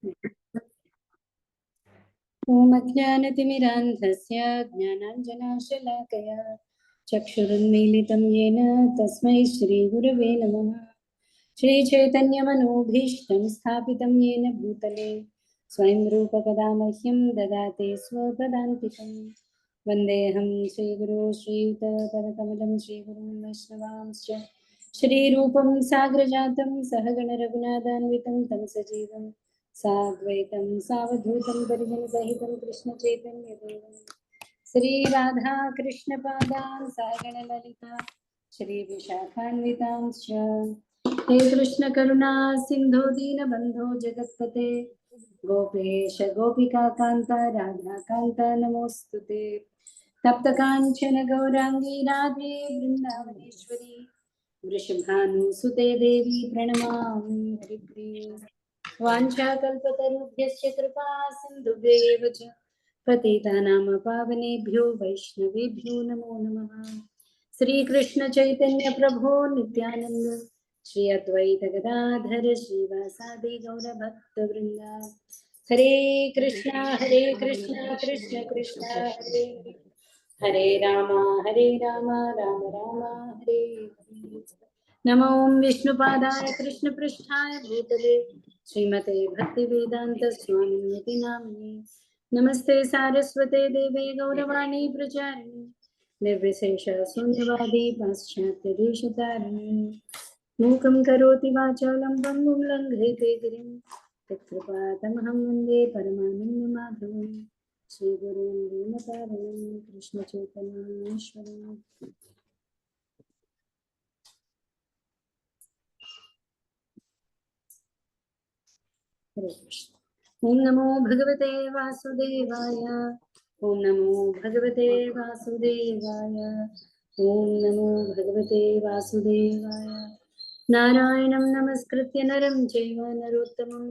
ॐ अज्ञानतिमिरान्धस्य ज्ञानाञ्जनशलाकया चक्षुरुन्मीलितं येन तस्मै श्रीगुरवे नमः। श्रीचैतन्यमनोभीष्टं स्थापितं येन भूतले स्वयं रूपकदा मह्यं ददाति स्वपदान्तिकं। वन्देऽहं श्रीगुरो श्रीयुतपदकमलं श्रीगुरुं वैष्णवांश्च श्रीरूपं साग्रजातं सहगणरघुनाथान्वितं तं सजीवं साद्वैतं सावधूतं परिजनसहितं कृष्णचैतन्यदेवं श्रीराधा कृष्णपादान् सागणललिता श्रीविशाखान्वितांश्च हे कृष्णकरुणा सिन्धो दीनबन्धो जगत्पते गोपेश गोपिकान्त राधाकान्त नमोऽस्तुते। तप्तकाञ्चन गौराङ्गी राधे वृन्दावनेश्वरी वृषभानुसुते देवी प्रणमामि हरिप्रिये। वाञ्छाकल्पतरुभ्यश्च कृपा सिन्धुभ्यैव च पतितानां पावनेभ्यो वैष्णवेभ्यो नमो नमः। श्रीकृष्ण चैतन्य प्रभो नित्यानंद श्री अद्वैत गदाधर श्रीवासादि गौरभक्तवृंदा हरे कृष्णा कृष्ण कृष्ण हरे हरे राम राम राम हरे हरे। नमो विष्णुपादाय कृष्णपृष्ठाय भूतले श्रीमते भक्तिवेदांत स्वामिनिति नामिने नमस्ते सारस्वते देवे गौरवाणी प्रचारिणे निर्विशेष शून्यवादी पाश्चात्यदेशतारिणे मूकं करोति वाचालं पङ्गुं लङ्घयते गिरिं तत्कृपातमहं वन्दे परमानन्दमाधवं श्रीगुरुं दीनतारिणं कृष्णचैतन्येश्वरम्। हरे कृष्ण। ओम नमो भगवते वासुदेवाय। ओम नमो भगवते वासुदेवाय। ओम नमो भगवते वासुदेवाय। नारायणं नमस्कृत्य नरं चैव नरोत्तमं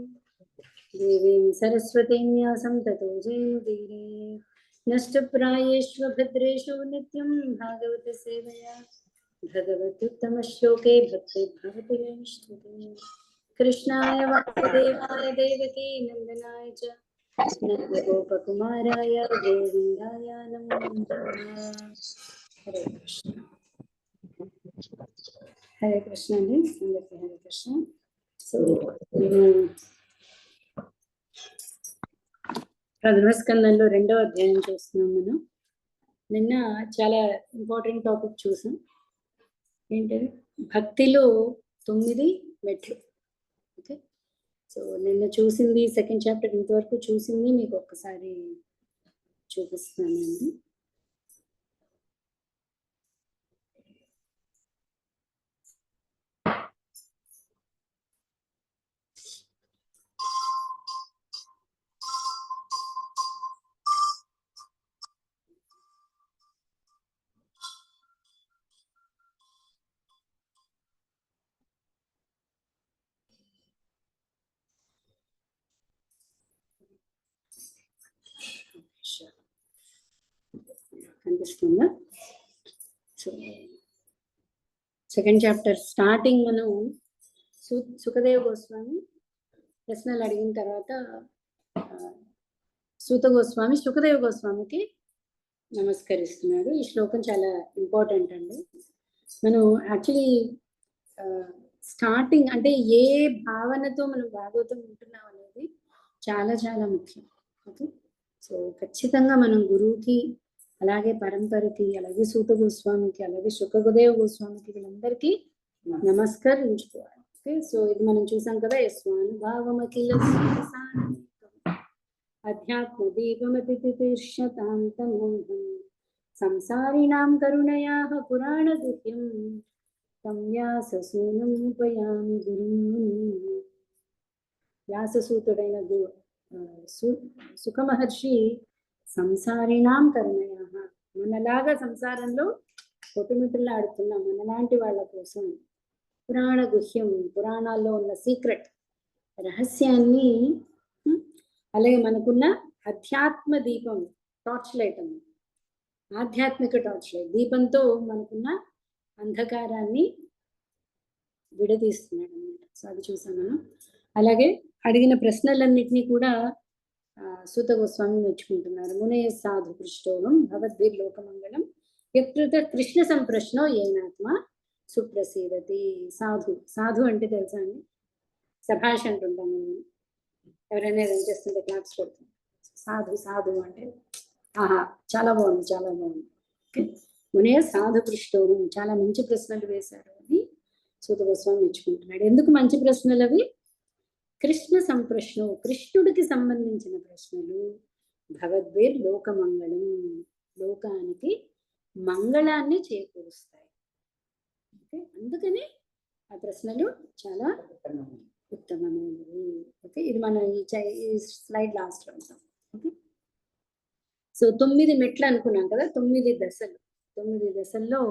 देवीं सरस्वतीं व्यासं ततो जयमुदीरये। नष्टप्रायेषु भद्रेषु नित्यं भागवत सेवया भगवत्युत्तमश्लोके भक्तिर्भवति नैष्ठिके। कृष्णाय वासुदेवाय देवकी नंदनाय च नन्दगोपकुमाराय गोविन्दाय नमो नमः। हरे कृष्ण। हरे कृष्ण అండి అందరికీ హరే కృష్ణ. సో ప్రథమ స్కందంలో 2వ అధ్యాయం చూస్తున్నాం మనం. నిన్న చాలా ఇంపార్టెంట్ టాపిక్ చూసాం. ఏంటంటే భక్తిలో 9 మెట్లు. ఓకే, సో నిన్న చూసింది సెకండ్ చాప్టర్ ఇంతవరకు చూసింది మీకు ఒక్కసారి చూపిస్తానండి. కనిపిస్తుందా? సో సెకండ్ చాప్టర్ స్టార్టింగ్ మనం సుఖదేవ్ గోస్వామి ప్రశ్నలు అడిగిన తర్వాత సూత గోస్వామి సుఖదేవ్ గోస్వామికి నమస్కరిస్తున్నాడు. ఈ శ్లోకం చాలా ఇంపార్టెంట్ అండి. మనం యాక్చువల్లీ స్టార్టింగ్ అంటే ఏ భావనతో మనం భాగవతం వింటున్నాం అనేది చాలా చాలా ముఖ్యం. ఓకే, సో ఖచ్చితంగా మనం గురువుకి, అలాగే పరంపరకి, అలాగే సూత గోస్వామికి, అలాగే సుఖదేవ్ గోస్వామికి, వీళ్ళందరికీ నమస్కరించుకోవాలి. ఓకే, సో ఇది మనం చూసాం కదా. స్వానుభావమఖిల అధ్యాత్మ దీపమతి తితిర్షతాంతమోహం సంసారిణాం కరుణయాః పురాణ గుహ్యం తం వ్యాససూనం ఉపయామి గురుం మునిం. వ్యాససూతుడైన సుఖ మహర్షి సంసారిణాం కరుణయాః, మనలాగా సంసారంలో కొట్టుమిట్టులాడుతున్న మనలాంటి వాళ్ళ కోసం పురాణ గుహ్యం, పురాణాల్లో ఉన్న సీక్రెట్ రహస్యాన్ని, అలాగే మనకున్న అధ్యాత్మ దీపం, టార్చ్ లైట్ అన్న ఆధ్యాత్మిక టార్చ్ లైట్ దీపంతో మనకున్న అంధకారాన్ని విడదీస్తున్నాడు అన్నమాట. సో అది చూసాం మనం. అలాగే అడిగిన ప్రశ్నలన్నిటినీ కూడా సూత గోస్వామి మెచ్చుకుంటున్నారు. మునే సాధు పృష్టోహం భగవద్భిర్లోకమంగళం యకృత కృష్ణ సంప్రశ్నో ఏనాత్మ సుప్రసీదతి. సాధు, సాధు అంటే తెలుసా అండి? సభాష్ అంటుంటాం మేము, ఎవరైనా ఏం చేస్తుంటే క్లాప్స్ కొడుతుంది. సాధు సాధు అంటే ఆహా చాలా బాగుంది, చాలా బాగుంది. ఓకే, మునే సాధు పృష్టోహం, చాలా మంచి ప్రశ్నలు వేశారు అని సూత గోస్వామి మెచ్చుకుంటున్నాడు. ఎందుకు మంచి ప్రశ్నలు అవి? కృష్ణ సంప్రశ్నం, కృష్ణుడికి సంబంధించిన ప్రశ్నలు. భగవద్వేర్ లోకమంగళం, లోకానికి మంగళాన్ని చేకూరుస్తాయి. ఓకే, అందుకని ఆ ప్రశ్నలు చాలా ఉత్తమమైనవి. ఓకే, ఇది మనం ఈ స్లైడ్ లాస్ట్ లో ఉంటాం. ఓకే, సో 9 మెట్లు అనుకున్నాం కదా, 9 దశలు. 9 దశల్లో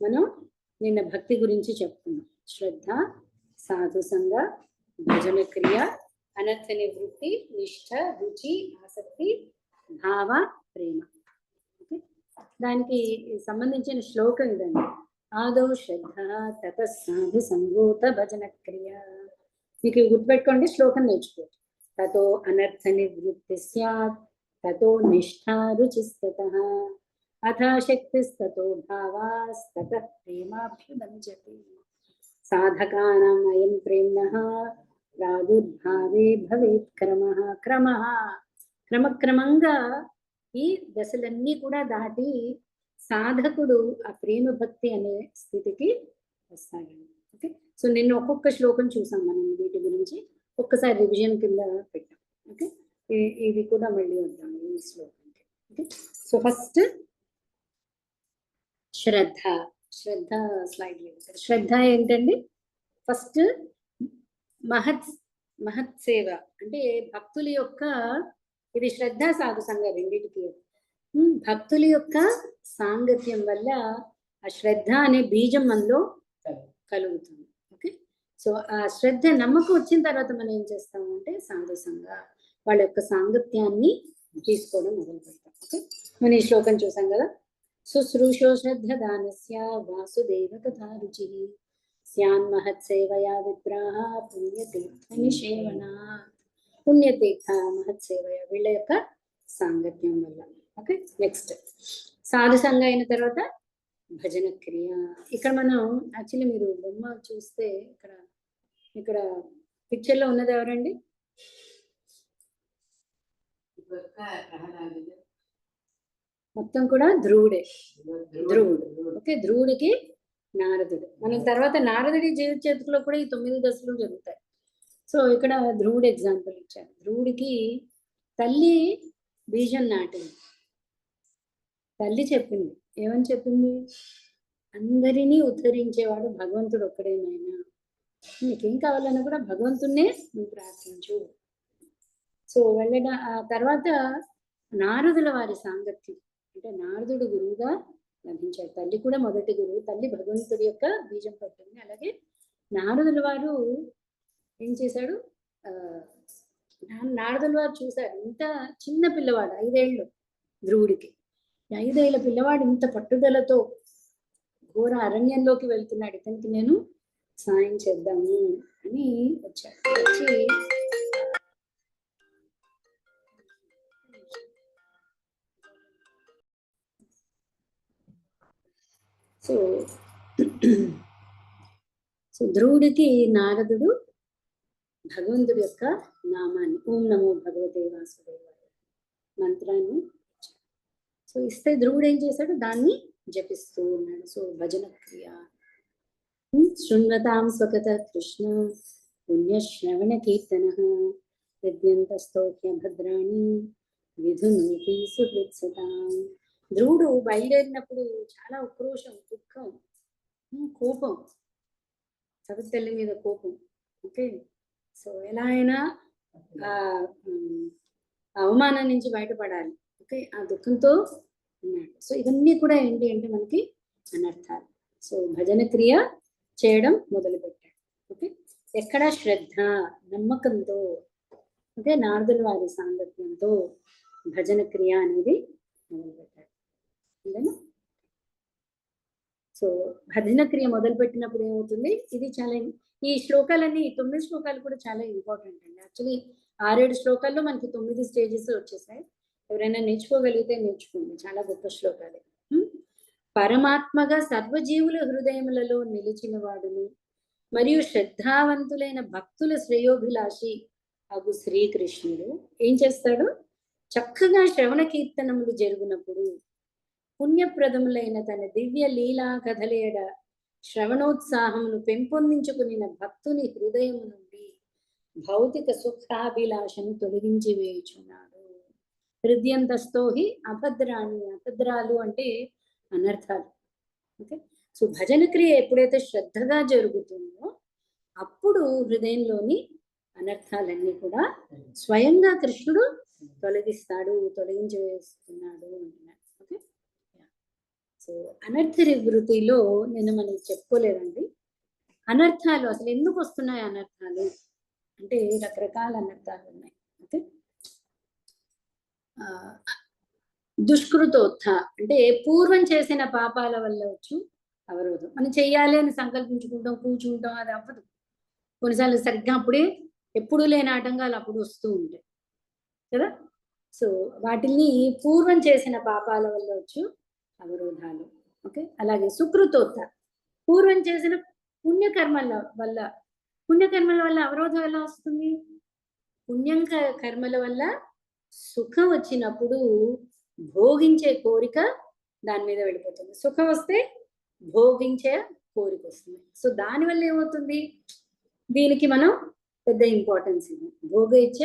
మనం నిన్న భక్తి గురించి చెప్పుకున్నాం. శ్రద్ధ, సాధు సంగ, భజన క్రియ, అనర్థ నివృత్తి, నిష్ఠ, రుచి, ఆసక్తి, భావ, ప్రేమ. ఓకే, దానికి సంబంధించిన శ్లోకం ఇదండి. ఆదౌ శ్రద్ధ తత సాధు సంగోత భజన క్రియ. మీకు గుర్తుపెట్టుకోండి, శ్లోకం నేర్చుకోవచ్చు. తతో అనర్థ నివృత్తి స్యాత్, తతో నిష్ఠా రుచిస్తతః, అథ శక్తిస్తతో భావాస్తతః ప్రేమాభ్యుదంజతి. సాధకానాం అయం ప్రేమ్ణః ప్రాదుర్భావే భవేత్ క్రమః. క్రమక్రమంగా ఈ దశలన్నీ కూడా దాటి సాధకుడు ఆ ప్రేమ భక్తి అనే స్థితికి వస్తాడండి. ఓకే, సో నిన్న ఒక్కొక్క శ్లోకం చూసాం మనం, వీటి గురించి ఒక్కసారి రివిజన్ కింద పెట్టాం. ఓకే, ఇది కూడా మళ్ళీ వద్దాం ఈ శ్లోకంకి. ఓకే, సో ఫస్ట్ శ్రద్ధ. శ్రద్ధ స్లైడ్ లేదు. శ్రద్ధ ఏంటండి? ఫస్ట్ మహత్ సేవ అంటే భక్తుల యొక్క, ఇది శ్రద్ధ సాధు సంఘ రెండింటికి. భక్తుల యొక్క సాంగత్యం వల్ల ఆ శ్రద్ధ అనే బీజం మనలో కలుగుతుంది. ఓకే, సో ఆ శ్రద్ధ నమ్మకం వచ్చిన తర్వాత మనం ఏం చేస్తాము అంటే సాధు సంఘ వాళ్ళ యొక్క సాంగత్యాన్ని తీసుకోవడం మొదలు పెడతాం. ఓకే, మనం ఈ శ్లోకం చూసాం కదా. శుశ్రూషో శ్రద్ధ దానస్య వాసుదేవ కథా రుచి స్యాన్ మహత్ సేవయా విప్రాహ పుణ్యతీర్థ నిషేవన. పుణ్యతీర్థ మహత్ సేవయ వీళ్ళ యొక్క సాంగత్యం వల్ల. ఓకే, నెక్స్ట్ సాధు సంఘ అయిన తర్వాత భజన క్రియ. ఇక్కడ మనం యాక్చువల్లీ మీరు బొమ్మ చూస్తే ఇక్కడ పిక్చర్ లో ఉన్నది ఎవరండి? మొత్తం కూడా ధ్రువుడే. ధ్రువుడు. ఓకే, ధ్రువుడికి నారదుడు. మనం తర్వాత నారదుడి జీవిత చరిత్రలో కూడా ఈ 9 దశలు జరుగుతాయి. సో ఇక్కడ ధ్రువుడు ఎగ్జాంపుల్ ఇచ్చారు. ధ్రువుడికి తల్లి బీజం నాటింది. తల్లి చెప్పింది, ఏమని చెప్పింది? అందరినీ ఉద్ధరించేవాడు భగవంతుడు ఒక్కడేనైనా, నీకేం కావాలన్నా కూడా భగవంతుడినే నువ్వు ప్రార్థించు. సో వెళ్ళడం ఆ తర్వాత నారదుల వారి సాంగత్యం, అంటే నారదుడు గురువుగా లభించాడు. తల్లి కూడా మొదటి గురువు. తల్లి భగవంతుడి యొక్క బీజం పట్టింది. అలాగే నారదుల వారు ఏం చేశాడు? నారదుల వారు చూశారు, ఇంత చిన్న పిల్లవాడు, 5 ఏళ్ళు ధ్రువుడికి. 5 ఏళ్ల పిల్లవాడు ఇంత పట్టుదలతో ఘోర అరణ్యంలోకి వెళ్తున్నాడు, ఇతనికి నేను సాయం చేద్దాము అని వచ్చాడు. వచ్చి సో ధ్రువుడికి నారదుడు భగవంతుడి యొక్క నామాన్ని, ఓం నమో భగవతే వాసుదేవాయ మంత్రాన్ని సో ఇస్తే ధ్రువుడు ఏం చేశాడు? దాన్ని జపిస్తూ ఉన్నాడు. సో భజన క్రియ. శృణ్వతాం స్వగత కృష్ణ పుణ్యశ్రవణ కీర్తన యద్యంతస్తోహ్య భద్రాణి విధునోపి సుహృత్సతాం. ధ్రువుడు బయలుదేరినప్పుడు చాలా ఉక్రోషం, దుఃఖం, కోపం, సవితల్లి మీద కోపం. ఓకే, సో ఎలా అయినా అవమానం నుంచి బయటపడాలి. ఓకే, ఆ దుఃఖంతో ఉన్నాడు. సో ఇవన్నీ కూడా ఏంటి అంటే మనకి అనర్థాలు. సో భజన క్రియ చేయడం మొదలు పెట్టాడు. ఓకే, ఎక్కడ శ్రద్ధ, నమ్మకంతో, ఓకే, నారదుల వారి సాంగత్యంతో భజన క్రియ అనేది మొదలు పెట్టాడు. సో భజన క్రియ మొదలు పెట్టినప్పుడు ఏమవుతుంది? ఇది చాలా ఈ శ్లోకాలన్నీ 9 శ్లోకాలు కూడా చాలా ఇంపార్టెంట్ అండి. యాక్చువల్లీ 6-7 శ్లోకాల్లో మనకి 9 స్టేజెస్ వచ్చేసాయి. ఎవరైనా నేర్చుకోగలిగితే నేర్చుకోండి, చాలా గొప్ప శ్లోకాలు. పరమాత్మగా సర్వజీవుల హృదయములలో నిలిచిన వాడును మరియు శ్రద్ధావంతులైన భక్తుల శ్రేయోభిలాషి అగు శ్రీకృష్ణుడు ఏం చేస్తాడు? చక్కగా శ్రవణ కీర్తనములు జరుగునప్పుడు పుణ్యప్రదములైన తన దివ్య లీలా కథలేడ శ్రవణోత్సాహమును పెంపొందించుకుని భక్తుని హృదయము నుండి భౌతిక సుఖాభిలాషను తొలగించి వేయుచున్నాడు. హృదయంతస్థో హి అభద్రాణి, అభద్రాలు అంటే అనర్థాలు. ఓకే, సో భజన క్రియ ఎప్పుడైతే శ్రద్ధగా జరుగుతుందో అప్పుడు హృదయంలోని అనర్థాలన్నీ కూడా స్వయంగా కృష్ణుడు తొలగిస్తాడు, తొలగించి వేస్తున్నాడు అంటున్నాడు. ఓకే, సో అనర్థ నివృత్తిలో నేను మనకి చెప్పుకోలేదండి. అనర్థాలు అసలు ఎందుకు వస్తున్నాయి? అనర్థాలు అంటే రకరకాల అనర్థాలు ఉన్నాయి. ఓకే, దుష్కృతోత్థ అంటే పూర్వం చేసిన పాపాల వల్ల వచ్చు అవరోధం. మనం చెయ్యాలి అని సంకల్పించుకుంటాం, కూర్చుంటాం, అది అవ్వదు. కొన్నిసార్లు సరిగ్గా అప్పుడే ఎప్పుడు లేని ఆటంకాలు అప్పుడు వస్తూ ఉంటాయి కదా. సో వాటిని పూర్వం చేసిన పాపాల వల్ల వచ్చు అవరోధాలు. ఓకే, అలాగే సుకృతోత్థ పూర్వం చేసిన పుణ్యకర్మల వల్ల అవరోధం ఎలా వస్తుంది? కర్మల వల్ల సుఖం వచ్చినప్పుడు భోగించే కోరిక దాని మీద వెళ్ళిపోతుంది. సుఖం వస్తే భోగించే కోరిక వస్తుంది. సో దానివల్ల ఏమవుతుంది? దీనికి మనం పెద్ద ఇంపార్టెన్స్ ఇవ్వం, భోగ ఇచ్చ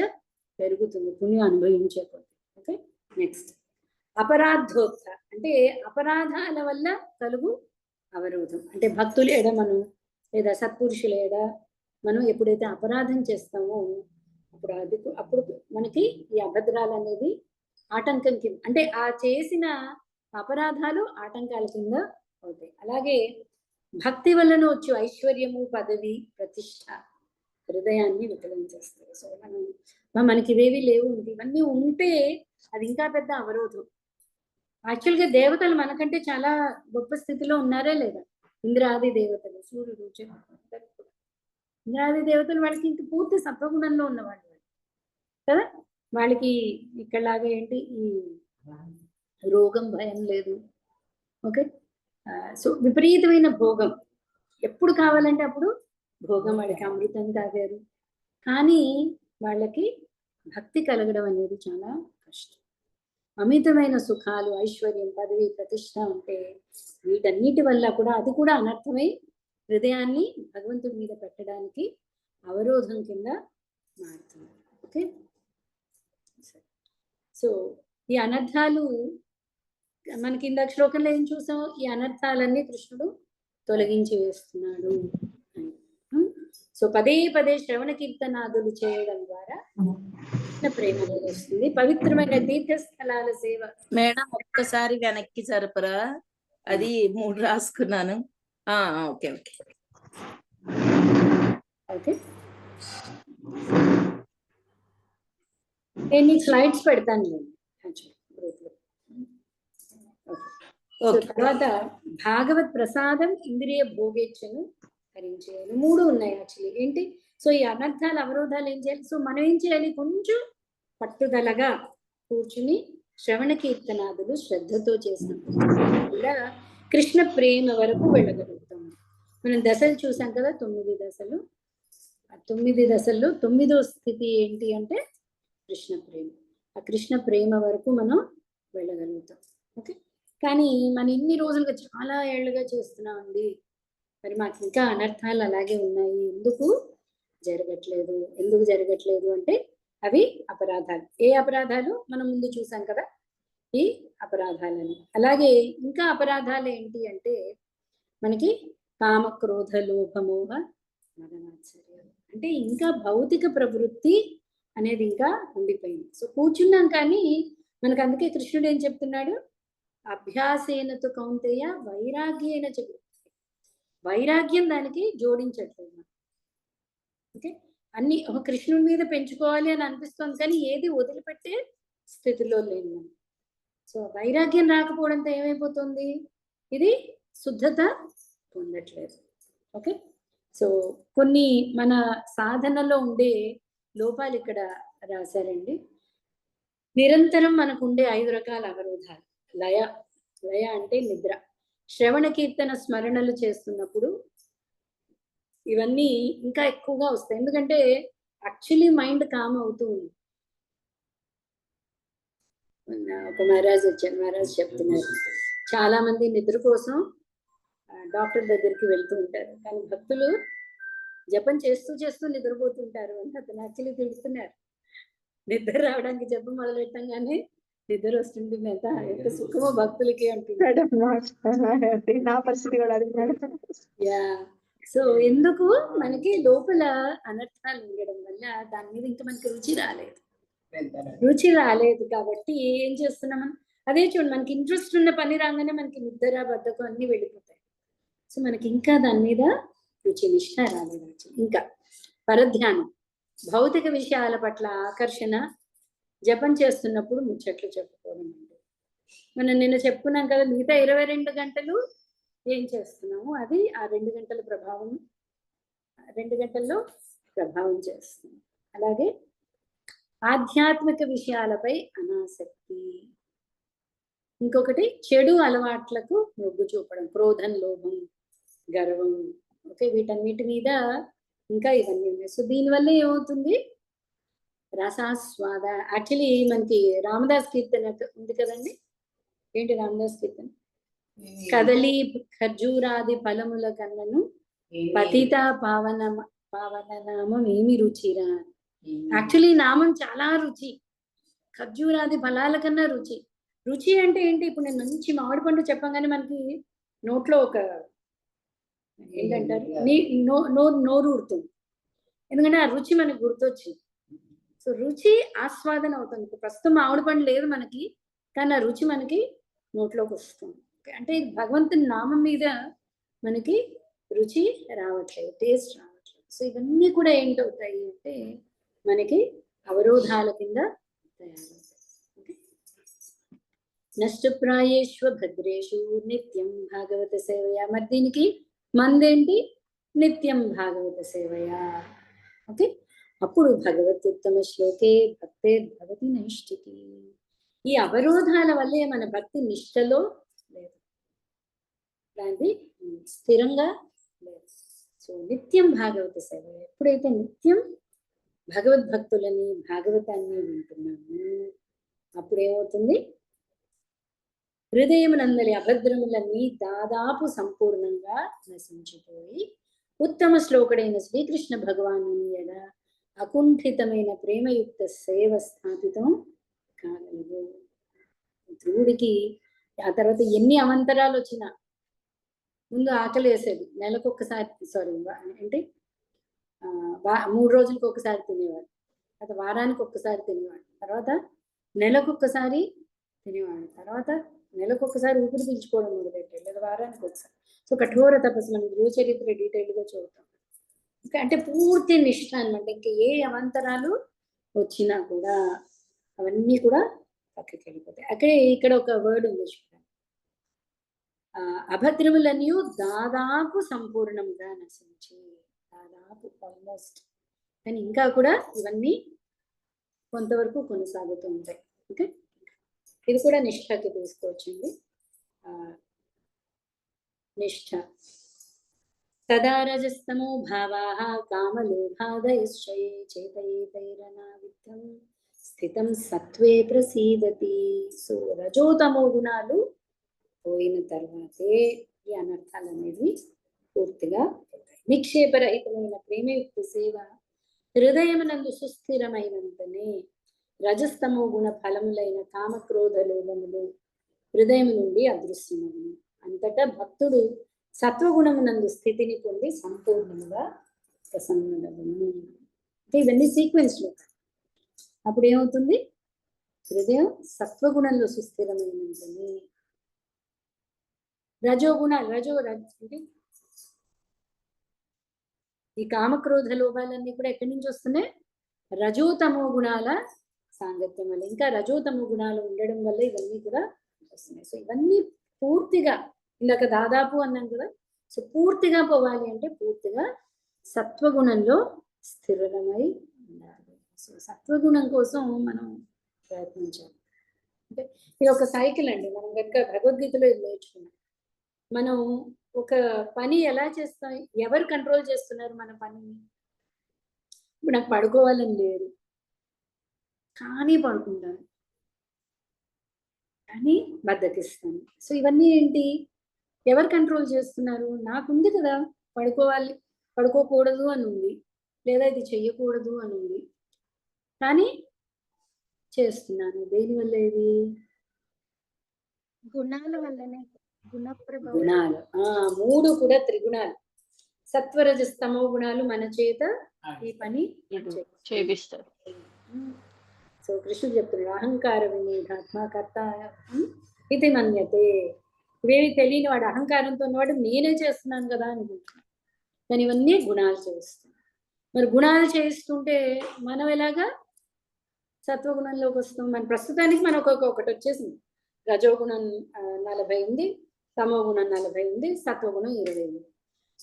పెరుగుతుంది పుణ్యం అనుభవించే కొద్ది. ఓకే, నెక్స్ట్ అపరాధోత్థ అంటే అపరాధాల వల్ల కలుగు అవరోధం. అంటే భక్తులు ఎడ మనం లేదా సత్పురుషుల ఎడ మనం ఎప్పుడైతే అపరాధం చేస్తామో అప్పుడు మనకి ఈ అభద్రాలు అనేది ఆటంకం కింద, అంటే ఆ చేసిన అపరాధాలు ఆటంకాల కింద అవుతాయి. అలాగే భక్తి వలన వచ్చు ఐశ్వర్యము, పదవి, ప్రతిష్ట హృదయాన్ని వికలించేస్తాయి. సో మనకి ఇవేవి లేవు, ఇవన్నీ ఉంటే అది ఇంకా పెద్ద అవరోధం. యాక్చువల్గా దేవతలు మనకంటే చాలా గొప్ప స్థితిలో ఉన్నారే లేదా? ఇంద్రాది దేవతలు, సూర్యుడు, చంద్రుడు, ఇంద్రాది దేవతలు వాళ్ళకి ఇంక పూర్తి సత్వగుణంలో ఉన్నవాళ్ళు కదా. వాళ్ళకి ఇక్కడలాగా ఏంటి ఈ రోగం భయం లేదు. ఓకే, సో విపరీతమైన భోగం, ఎప్పుడు కావాలంటే అప్పుడు భోగం. వాళ్ళకి అమృతం తాగారు, కానీ వాళ్ళకి భక్తి కలగడం అనేది చాలా కష్టం. అమితమైన సుఖాలు, ఐశ్వర్యం, పదవి, ప్రతిష్ట ఉంటే వీటన్నిటి వల్ల కూడా అది కూడా అనర్థమై హృదయాన్ని భగవంతుడి మీద పెట్టడానికి అవరోధం కింద మారుతుంది. ఓకే, సో ఈ అనర్థాలు మనకి ఇందాక శ్లోకంలో ఏం చూసాం? ఈ అనర్థాలన్నీ కృష్ణుడు తొలగించి వేస్తున్నాడు. సో పదే పదే శ్రవణ కీర్తనాదులు చేయడం ద్వారా ప్రేమ వస్తుంది. పవిత్రమైన తీర్థస్థలాల సేవ. మేడం ఒక్కసారి వెనక్కి జరపరా? అది 3 రాసుకున్నాను. ఓకే ఓకే ఓకే, నేను స్లైడ్స్ పెడతాను తర్వాత భాగవత్ ప్రసాదం, ఇంద్రియ భోగేచ్ఛను హరించేయాలి. 3 ఉన్నాయి యాక్చువల్లీ. ఏంటి? సో ఈ అనర్థాలు, అవరోధాలు ఏం చేయాలి? సో మనం ఏం చేయాలి? కొంచెం పట్టుదలగా కూర్చుని శ్రవణ కీర్తనాదులు శ్రద్ధతో చేసినప్పుడు కూడా కృష్ణ ప్రేమ వరకు వెళ్ళగలుగుతాం. మనం దశలు చూసాం కదా, 9 దశలు. ఆ 9 దశల్లో 9వ స్థితి ఏంటి అంటే కృష్ణ ప్రేమ. ఆ కృష్ణ ప్రేమ వరకు మనం వెళ్ళగలుగుతాం. ఓకే, కానీ మనం ఇన్ని రోజులుగా చాలా ఏళ్ళుగా చేస్తున్నామండి, మరి మాకు ఇంకా అనర్థాలు అలాగే ఉన్నాయి, ఎందుకు జరగట్లేదు అంటే అవి అపరాధాలు. ఏ అపరాధాలు? మనం ముందు చూసాం కదా ఈ అపరాధాలని. అలాగే ఇంకా అపరాధాలు ఏంటి అంటే మనకి కామ, క్రోధ, లోభ, మోహ, మదమాత్సర్యాలు. అంటే ఇంకా భౌతిక ప్రవృత్తి అనేది ఇంకా ఉండిపోయింది. సో కూర్చున్నాం కానీ మనకు అందుకే కృష్ణుడు ఏం చెప్తున్నాడు? అభ్యాసేనతో కౌంతేయ వైరాగ్యేన చెప్తుంది. వైరాగ్యం దానికి జోడించట్లేదు. ఓకే, అన్ని ఒక కృష్ణుడి మీద పెంచుకోవాలి అని అనిపిస్తుంది, కానీ ఏది వదిలిపెట్టే స్థితిలో లేదు మనం. సో వైరాగ్యం రాకపోవడంతో ఏమైపోతుంది? ఇది శుద్ధత పొందట్లేదు. ఓకే, సో కొన్ని మన సాధనలో ఉండే లోపాలు ఇక్కడ రాశారండి. నిరంతరం మనకు ఉండే 5 రకాల అవరోధాలు. లయ, లయ అంటే నిద్ర. శ్రవణ కీర్తన స్మరణలు చేస్తున్నప్పుడు ఇవన్నీ ఇంకా ఎక్కువగా వస్తాయి. ఎందుకంటే యాక్చువల్లీ మైండ్ కామ్ అవుతూ ఉంది. ఒక మహారాజ్ వచ్చారు. మహారాజ్ చెప్తున్నారు, చాలా మంది నిద్ర కోసం డాక్టర్ దగ్గరికి వెళ్తూ ఉంటారు, కానీ భక్తులు జపం చేస్తూ చేస్తూ నిద్రపోతుంటారు అని అతను యాక్చువల్లీ తిడుతున్నారు. నిద్ర రావడానికి జపం మొదలు పెట్టంగానే నిద్ర వస్తుంటుంది, ఎంత సుఖమో భక్తులకి అంటున్నాడు. నా పరిస్థితి కూడా అది. యా, సో ఎందుకు మనకి లోపల అనర్థాలు ఉండడం వల్ల దాని మీద ఇంకా మనకి రుచి రాలేదు కాబట్టి ఏం చేస్తున్నాం మనం? అదే చూడండి, మనకి ఇంట్రెస్ట్ ఉన్న పని రాగానే మనకి నిద్ర బద్ధకం అన్ని వెళ్ళిపోతాయి. సో మనకి ఇంకా దాని మీద రుచి నిష్ఠ రాలేదు. ఇంకా పరధ్యానం, భౌతిక విషయాల పట్ల ఆకర్షణ, జపం చేస్తున్నప్పుడు ముచ్చట్లు చెప్పుకోవడం అండి. మనం నిన్న చెప్పుకున్నాం కదా, మిగతా 22 గంటలు ఏం చేస్తున్నాము అది ఆ 2 గంటల ప్రభావం, 2 గంటల్లో ప్రభావం చేస్తుంది. అలాగే ఆధ్యాత్మిక విషయాలపై అనాసక్తి. ఇంకొకటి చెడు అలవాట్లకు మొగ్గు చూపడం, క్రోధం, లోభం, గర్వం. ఓకే, వీటన్నిటి మీద ఇంకా ఇవన్నీ ఉన్నాయి. సో దీనివల్ల ఏమవుతుంది? రసాస్వాద. యాక్చువల్లీ మనకి రామదాస్ కీర్తన ఉంది కదండి. ఏంటి రామదాస్ కీర్తన? కదలి ఖర్జూరాది ఫలముల కన్నను పతిత పావన నామం ఏమి రుచిరా. యాక్చువల్లీ నామం చాలా రుచి, ఖర్జూరాది ఫలాల కన్నా రుచి. రుచి అంటే ఏంటి? ఇప్పుడు నేను మంచి మామిడి పండు చెప్పగానే మనకి నోట్లో ఒక ఏంటంటారు, నోరు ఊరుతుంది, ఎందుకంటే ఆ రుచి మనకు గుర్తొచ్చింది. సో రుచి ఆస్వాదన అవుతుంది. ఇప్పుడు ప్రస్తుతం మామిడి పండు లేదు మనకి, కానీ ఆ రుచి మనకి నోట్లోకి వస్తుంది. అంటే భగవంతుని నామం మీద మనకి రుచి రావట్లేదు, టేస్ట్ రావట్లేదు. సో ఇవన్నీ కూడా ఏంటవుతాయి అంటే మనకి అవరోధాల కింద తయారవుతాయి. నష్టప్రాయేష్వ భద్రేషు నిత్యం భాగవత సేవయా. మరి దీనికి మందేంటి? నిత్యం భాగవత సేవయా. ఓకే, అప్పుడు భగవత్యుత్తమ శ్లోకే భక్తే భవతి నైష్టికి. ఈ అవరోధాల వల్లే మన భక్తి నిష్టలో లేదు, దాన్ని స్థిరంగా లేదు. సో నిత్యం భాగవత సేవ. ఎప్పుడైతే నిత్యం భగవద్భక్తులని భాగవతాన్ని వింటున్నాము అప్పుడేమవుతుంది? హృదయమునందలి అభద్రములన్నీ దాదాపు సంపూర్ణంగా నశించిపోయి ఉత్తమ శ్లోకుడైన శ్రీకృష్ణ భగవాను ఎడ అకుంఠితమైన ప్రేమయుక్త సేవ స్థాపితం కాగలదు. ధ్రువుడికి ఆ తర్వాత ఎన్ని అవంతరాలు వచ్చినా ముందు ఆకలి వేసేది, నెలకొకసారి, సారీ అంటే 3 రోజులకు ఒకసారి తినేవాడు, తర్వాత వారానికి ఒక్కసారి తినేవాడు, తర్వాత నెలకొకసారి తినేవాడు, తర్వాత నెలకొకసారి ఊపిరి పీల్చుకోవడం మొదలెట్టాడు, లేదా వారానికి ఒకసారి. సో కఠోర తపస్సు మనం ధ్రువ చరిత్ర డీటెయిల్గా చదువుతాం. అంటే పూర్తి నిష్ఠ అనమాట. ఇంకా ఏ అవంతరాలు వచ్చినా కూడా అవన్నీ కూడా పక్కకి వెళ్ళిపోతాయి. ఇక్కడ ఒక వర్డ్ ఉంది చూడండి, అభద్రములన్నీ దాదాపు సంపూర్ణంగా నశించి, దాదాపు ఆల్మోస్ట్, కానీ ఇంకా కూడా ఇవన్నీ కొంతవరకు కొనసాగుతూ ఉంటాయి. ఓకే, ఇది కూడా నిష్ఠకి తీసుకోవచ్చండి. నిష్ఠ తదా రజస్తమో భావాః కామలోభాదయశ్చయే చేతయేతైరనావిద్ధం స్థితం సత్వే ప్రసీదతి. సో రజోతమో గుణాలు పోయిన తర్వాతే ఈ అనర్థాలు అనేది పూర్తిగా పోతాయి. నిక్షేపరహితమైన ప్రేమయుక్త సేవ హృదయమునందు సుస్థిరమైనంతనే రజస్తమో గుణ ఫలములైన కామక్రోధ లోభములు హృదయం నుండి అదృశ్యమవును. అంతటా భక్తుడు సత్వగుణమునందు స్థితిని పొంది సంపూర్ణంగా ప్రసన్నుడవును. అంటే ఇవన్నీ సీక్వెన్స్ లో. అప్పుడు ఏమవుతుంది? హృదయం సత్వగుణంలో సుస్థిరమైనంతనే. రజోగుణాలు అంటే ఈ కామక్రోధ లోభాలన్నీ కూడా ఎక్కడి నుంచి వస్తున్నాయి? రజోతమో గుణాల సాంగత్యం వల్ల. ఇంకా రజోతమో గుణాలు ఉండడం వల్ల ఇవన్నీ కూడా వస్తున్నాయి. సో ఇవన్నీ పూర్తిగా ఇందాక దాదాపు అన్నాం కదా. సో పూర్తిగా పోవాలి అంటే పూర్తిగా సత్వగుణంలో స్థిరమై ఉండాలి. సో సత్వగుణం కోసం మనం ప్రయత్నించాలి. అంటే ఇది ఒక సైకిల్ అండి. మనం కనుక భగవద్గీతలో ఇది నేర్చుకున్నాం. మనం ఒక పని ఎలా చేస్తాం, ఎవరు కంట్రోల్ చేస్తున్నారు మన పనిని? ఇప్పుడు నాకు పడుకోవాలని లేదు, కానీ పడుకుంటాను, కానీ బద్దకిస్తాను. సో ఇవన్నీ ఏంటి, ఎవరు కంట్రోల్ చేస్తున్నారు? నాకుంది కదా, పడుకోవాలి, పడుకోకూడదు అని ఉంది, లేదా ఇది చెయ్యకూడదు అని ఉంది, కానీ చేస్తున్నాను. దేనివల్ల ఇది? గుణాల వల్లనే, గుణ ప్రభావం. గుణాలు. మూడు కూడా త్రిగుణాలు. సత్వరజస్తమో గుణాలు మన చేత ఈ పని చేపిస్తారు. సో కృష్ణుడు చెప్తున్నాడు, అహంకార విమూఢాత్మ కర్త ఇది మన్యతే. ఇవేవి తెలియని వాడు, అహంకారంతో ఉన్నవాడు నేనే చేస్తున్నాను కదా అనుకుంటున్నాను, కానీ ఇవన్నీ గుణాలు చేస్తున్నాను. మరి గుణాలు చేస్తుంటే మనం ఎలాగా సత్వగుణంలోకి వస్తాం? మన ప్రస్తుతానికి మనకు ఒకటి వచ్చేసింది. రజోగుణం 40 ఉంది, తమో గుణం 40 ఉంది, సత్వగుణం 20 ఉంది.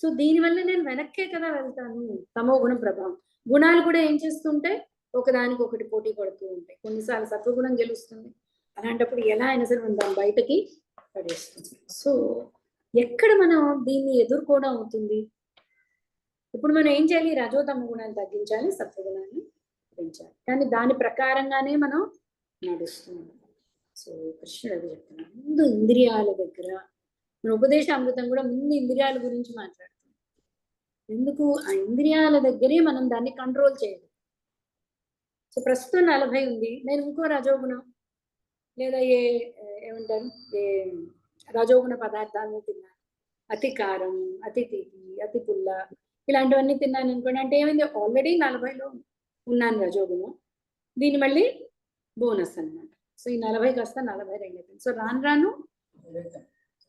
సో దీనివల్ల నేను వెనక్కే కదా వెళ్తాను. తమో గుణం ప్రభావం. గుణాలు కూడా ఏం చేస్తుంటే ఒకదానికి ఒకటి పోటీ పడుతూ ఉంటాయి. కొన్నిసార్లు సత్వగుణం గెలుస్తుంది, అలాంటప్పుడు ఎలా అయినా సరే మనం దాన్ని బయటకి పడేస్తుంది. సో ఎక్కడ మనం దీన్ని ఎదుర్కోవడం అవుతుంది? ఇప్పుడు మనం ఏం చేయాలి? రజోతమ గుణాన్ని తగ్గించాలి, సత్వగుణాన్ని పెంచాలి. కానీ దాని ప్రకారంగానే మనం నడుస్తున్నాం. సో కృష్ణుడు అది చెప్తున్నాడు. ముందు ఇంద్రియాల దగ్గర మన ఉపదేశ అమృతం కూడా ముందు ఇంద్రియాల గురించి మాట్లాడుతుంది. ఎందుకు? ఆ ఇంద్రియాల దగ్గరే మనం దాన్ని కంట్రోల్ చేయాలి. సో ప్రస్తుతం 40 ఉంది, నేను ఇంకో రజోగుణం లేదా ఏమంటారు రజోగుణ పదార్థాలను తిన్నాను, అతి కారం, అతి తీపి, అతి పుల్ల, ఇలాంటివన్నీ తిన్నాను అనుకోండి. అంటే ఏమైంది? ఆల్రెడీ 40లో ఉన్నాను రజోగుణం, దీన్ని మళ్ళీ బోనస్ అన్నమాట. సో ఈ 40 కాస్త 42 అయిపోయింది. సో రాను రాను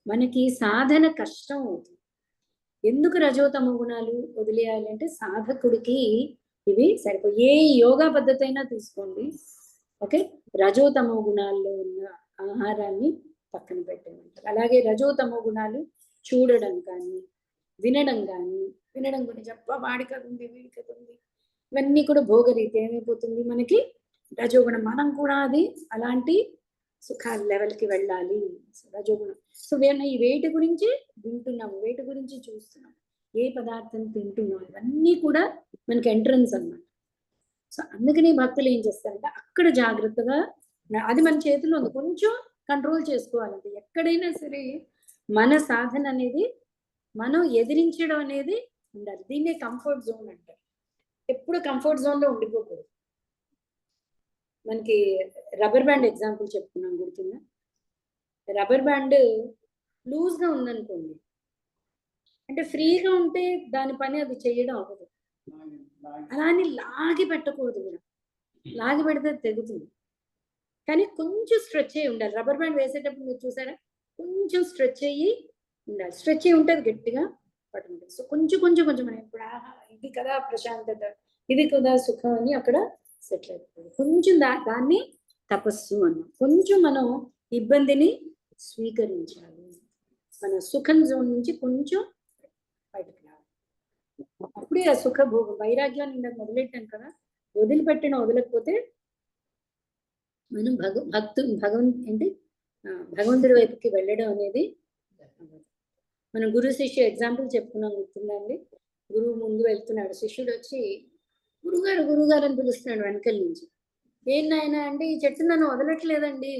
మనకి సాధన కష్టం అవుతుంది. ఎందుకు రజోతమ గుణాలు వదిలేయాలి అంటే, సాధకుడికి ఇవి సరిపోయి. ఏ యోగా పద్ధతి అయినా తీసుకోండి, ఓకే, రజోతమో గుణాల్లో ఉన్న ఆహారాన్ని పక్కన పెట్టేమంటారు. అలాగే రజోతమో గుణాలు చూడడం కానీ, వినడం కానీ, వినడం గురించి అబ్బా వాడికి అది ఉంది, వీడికి అది ఉంది, ఇవన్నీ కూడా భోగరీతి ఏమైపోతుంది మనకి రజోగుణం. మనం కూడా అది అలాంటి సుఖాల లెవెల్కి వెళ్ళాలి. రజోగుణం. సో ఈ వేటి గురించి వింటున్నాం, వేటి గురించి చూస్తున్నాం, ఏ పదార్థం తింటున్నాం, ఇవన్నీ కూడా మనకి ఎంట్రన్స్ అన్నమాట. సో అందుకని భక్తులు ఏం చేస్తారంటే అక్కడ జాగ్రత్తగా, అది మన చేతిలో ఉంది, కొంచెం కంట్రోల్ చేసుకోవాలంటే. ఎక్కడైనా సరే మన సాధన అనేది మనం ఎదిరించడం అనేది ఉండాలి. దీన్నే కంఫర్ట్ జోన్ అంటారు. ఎప్పుడు కంఫర్ట్ జోన్లో ఉండిపోకూడదు. మనకి రబ్బర్ బ్యాండ్ ఎగ్జాంపుల్ చెప్పుకున్నాం, గుర్తుందా? రబ్బర్ బ్యాండ్ లూజ్గా ఉందనుకోండి, అంటే ఫ్రీగా ఉంటే దాని పని అది చేయడం అవ్వదు. అలా అని లాగి పెట్టకూడదు కూడా, లాగి పెడితే తెగుతుంది. కానీ కొంచెం స్ట్రెచ్ అయ్యి ఉండాలి. రబ్బర్ బ్యాండ్ వేసేటప్పుడు మీరు చూసారా, కొంచెం స్ట్రెచ్ అయ్యి ఉండాలి. స్ట్రెచ్ అయ్యి ఉంటే అది గట్టిగా పట్టుకుంటుంది. సో కొంచెం కొంచెం కొంచెం మనం ఇప్పుడు ఇది కదా ప్రశాంతత, ఇది కదా సుఖం అని అక్కడ సెటిల్ అయిపోతుంది. కొంచెం దాన్ని తపస్సు అన్నాం. కొంచెం మనం ఇబ్బందిని స్వీకరించాలి, మన సుఖం జోన్ నుంచి కొంచెం బయటకు రావాలి. అప్పుడే ఆ సుఖ వైరాగ్యాన్ని నాకు మొదలెట్టాను కదా, వదలకపోతే మనం భగవంతుడి వైపుకి వెళ్ళడం అనేది. మనం గురు శిష్యు ఎగ్జాంపుల్ చెప్పుకున్నాం, గుర్తుందండి? గురువు ముందు వెళ్తున్నాడు, శిష్యుడు వచ్చి గురుగారు గురుగారు అని పిలుస్తున్నాడు వెనకల నుంచి. ఏం నాయన అంటే, ఈ చెట్టు నన్ను వదలట్లేదండి,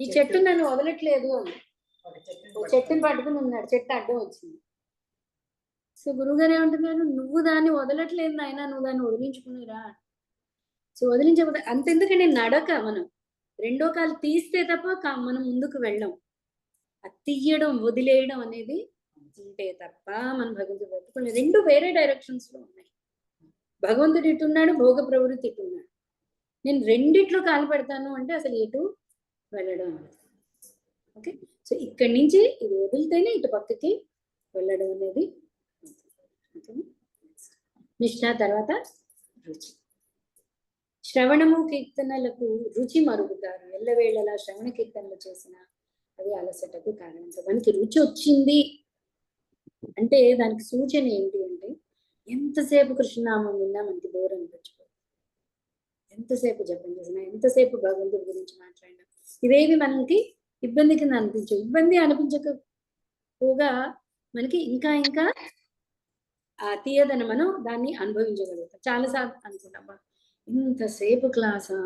ఈ చెట్టు నన్ను వదలట్లేదు అని. చెట్టుని పట్టుకుని ఉన్నాడు, చెట్టు అడ్డం వచ్చింది. సో గురువుగారు ఏమంటున్నారు, నువ్వు దాన్ని వదలట్లేదు నాయన, నువ్వు దాన్ని వదిలించుకునేరా. సో వదిలించకపోతే అంతెందుకంటే నడక, మనం రెండో కాలు తీస్తే తప్ప మనం ముందుకు వెళ్ళాం. అది తీయడం వదిలేయడం అనేది ఉంటే తప్ప మనం భగవంతుడు పెట్టుకునే. రెండు వేరే డైరెక్షన్స్ లో ఉన్నాయి. భగవంతుడు ఇటున్నాడు, భోగ ప్రవృత్తి ఇటున్నాడు. నేను రెండిట్లో కాలు పెడతాను అంటే అసలు ఎటు వెళ్ళడం. ఓకే, సో ఇక్కడి నుంచి ఇది వదిలితేనే ఇటు పక్కకి వెళ్ళడం అనేది. నిష్ఠ తర్వాత రుచి. శ్రవణము కీర్తనలకు రుచి మరుగుతారు. ఎల్లవేళలా శ్రవణ కీర్తనలు చేసిన అది అలసటకు కారణం. మనకి రుచి వచ్చింది అంటే దానికి సూచన ఏంటి అంటే, ఎంతసేపు కృష్ణనామం విన్నా మనకి బోర్ అనిపించదు, ఎంతసేపు జపం చేసినా, ఎంతసేపు భగవంతుడి గురించి మాట్లాడినా ఇవేవి మనకి ఇబ్బంది కింద అనిపించవు. ఇబ్బంది అనిపించకపోగా మనకి ఇంకా ఇంకా ఆ తీయదన మనం దాన్ని అనుభవించగలుగుతాం. చాలాసార్లు అనుకుంటాం ఇంతసేపు క్లాసా,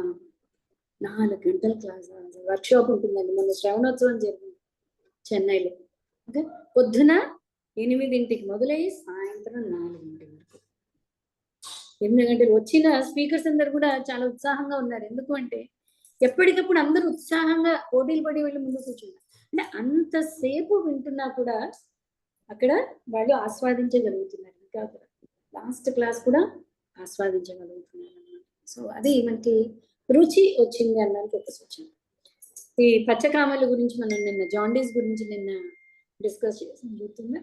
4 గంటల క్లాసా, వర్క్షాప్ ఉంటుందండి. మొన్న శ్రవణోత్సవం జరిగింది చెన్నైలో. ఓకే, పొద్దున 8 మొదలయ్యి సాయంత్రం 4 వరకు 8 గంటలు. వచ్చిన స్పీకర్స్ అందరు కూడా చాలా ఉత్సాహంగా ఉన్నారు. ఎందుకు అంటే ఎప్పటికప్పుడు అందరూ ఉత్సాహంగా పోటీలు పడి వెళ్ళి ముందు కూర్చున్నారు. అంటే అంతసేపు వింటున్నా కూడా అక్కడ వాళ్ళు ఆస్వాదించగలుగుతున్నారు. ఇంకా లాస్ట్ క్లాస్ కూడా ఆస్వాదించగలుగుతున్నారు అన్నమాట. సో అది మనకి రుచి వచ్చింది అన్నది ఒక సూచన. ఈ పచ్చకామల గురించి మనం నిన్న జాండీస్ గురించి నిన్న డిస్కస్ చేసి గుర్తుందా?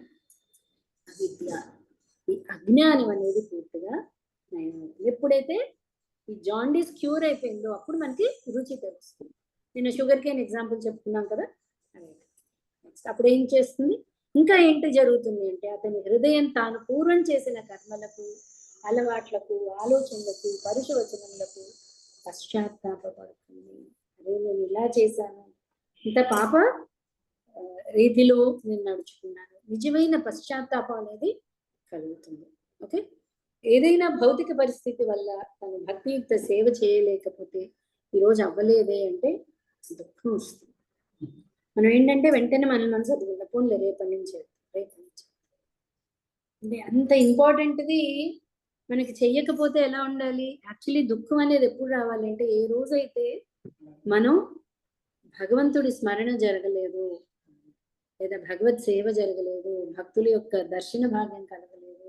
అవిద్య, ఈ అజ్ఞానం అనేది పూర్తిగా నయం అవుతుంది. ఎప్పుడైతే ఈ జాండీస్ క్యూర్ అయిపోయిందో అప్పుడు మనకి రుచి తెలుస్తుంది. నిన్న షుగర్ కేన్ ఎగ్జాంపుల్ చెప్పుకున్నాం కదా, అదే నెక్స్ట్ అప్పుడు ఏం చేస్తుంది, ఇంకా ఏంటి జరుగుతుంది అంటే అతని హృదయం తాను పూర్వం చేసిన కర్మలకు, అలవాట్లకు, ఆలోచనలకు, పరుషవచనములకు పశ్చాత్తాపడుతుంది. అరే నేను ఇలా చేశాను, ఇంత పాప రీతిలో నేను నడుచుకున్నాను, నిజమైన పశ్చాత్తాపం అనేది కలుగుతుంది. ఓకే, ఏదైనా భౌతిక పరిస్థితి వల్ల తను భక్తియుక్త సేవ చేయలేకపోతే ఈరోజు అవ్వలేదే అంటే దుఃఖం వస్తుంది. మనం ఏంటంటే వెంటనే మనం చదువుకుంటాం, పోన్లే రేపటి నుంచి అంటే అంత ఇంపార్టెంట్ది మనకి చెయ్యకపోతే ఎలా ఉండాలి? యాక్చువల్లీ దుఃఖం అనేది ఎప్పుడు రావాలి అంటే ఏ రోజైతే మనం భగవంతుడి స్మరణ జరగలేదు, లేదా భగవత్ సేవ జరగలేదు, భక్తుల యొక్క దర్శన భాగ్యం కలగలేదు,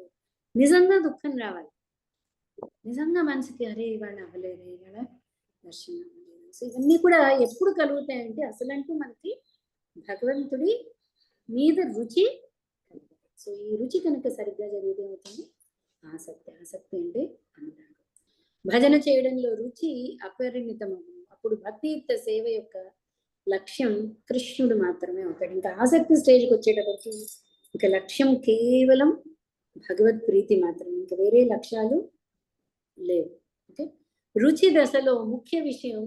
నిజంగా దుఃఖం రావాలి. నిజంగా మనసుకి అరే ఇవాళ అవ్వలేదు, ఇవాళ దర్శనం అవ్వలేదు. సో ఇవన్నీ కూడా ఎప్పుడు కలుగుతాయంటే అసలంటూ మనకి భగవంతుడి మీద రుచి కలుగుతుంది. సో ఈ రుచి కనుక సరిగ్గా జరిగితే అవుతుంది ఆసక్తి. ఆసక్తి అంటే అనురాగం. భజన చేయడంలో రుచి అపరిమితమగు. అప్పుడు భక్తియుక్త సేవ యొక్క లక్ష్యం కృష్ణుడు మాత్రమే అవుతాడు. ఇంకా ఆసక్తి స్టేజ్కి వచ్చేటప్పటికి ఇంకా లక్ష్యం కేవలం భగవత్ ప్రీతి మాత్రమే, ఇంకా వేరే లక్ష్యాలు లేవు. ఓకే, రుచి దశలో ముఖ్య విషయం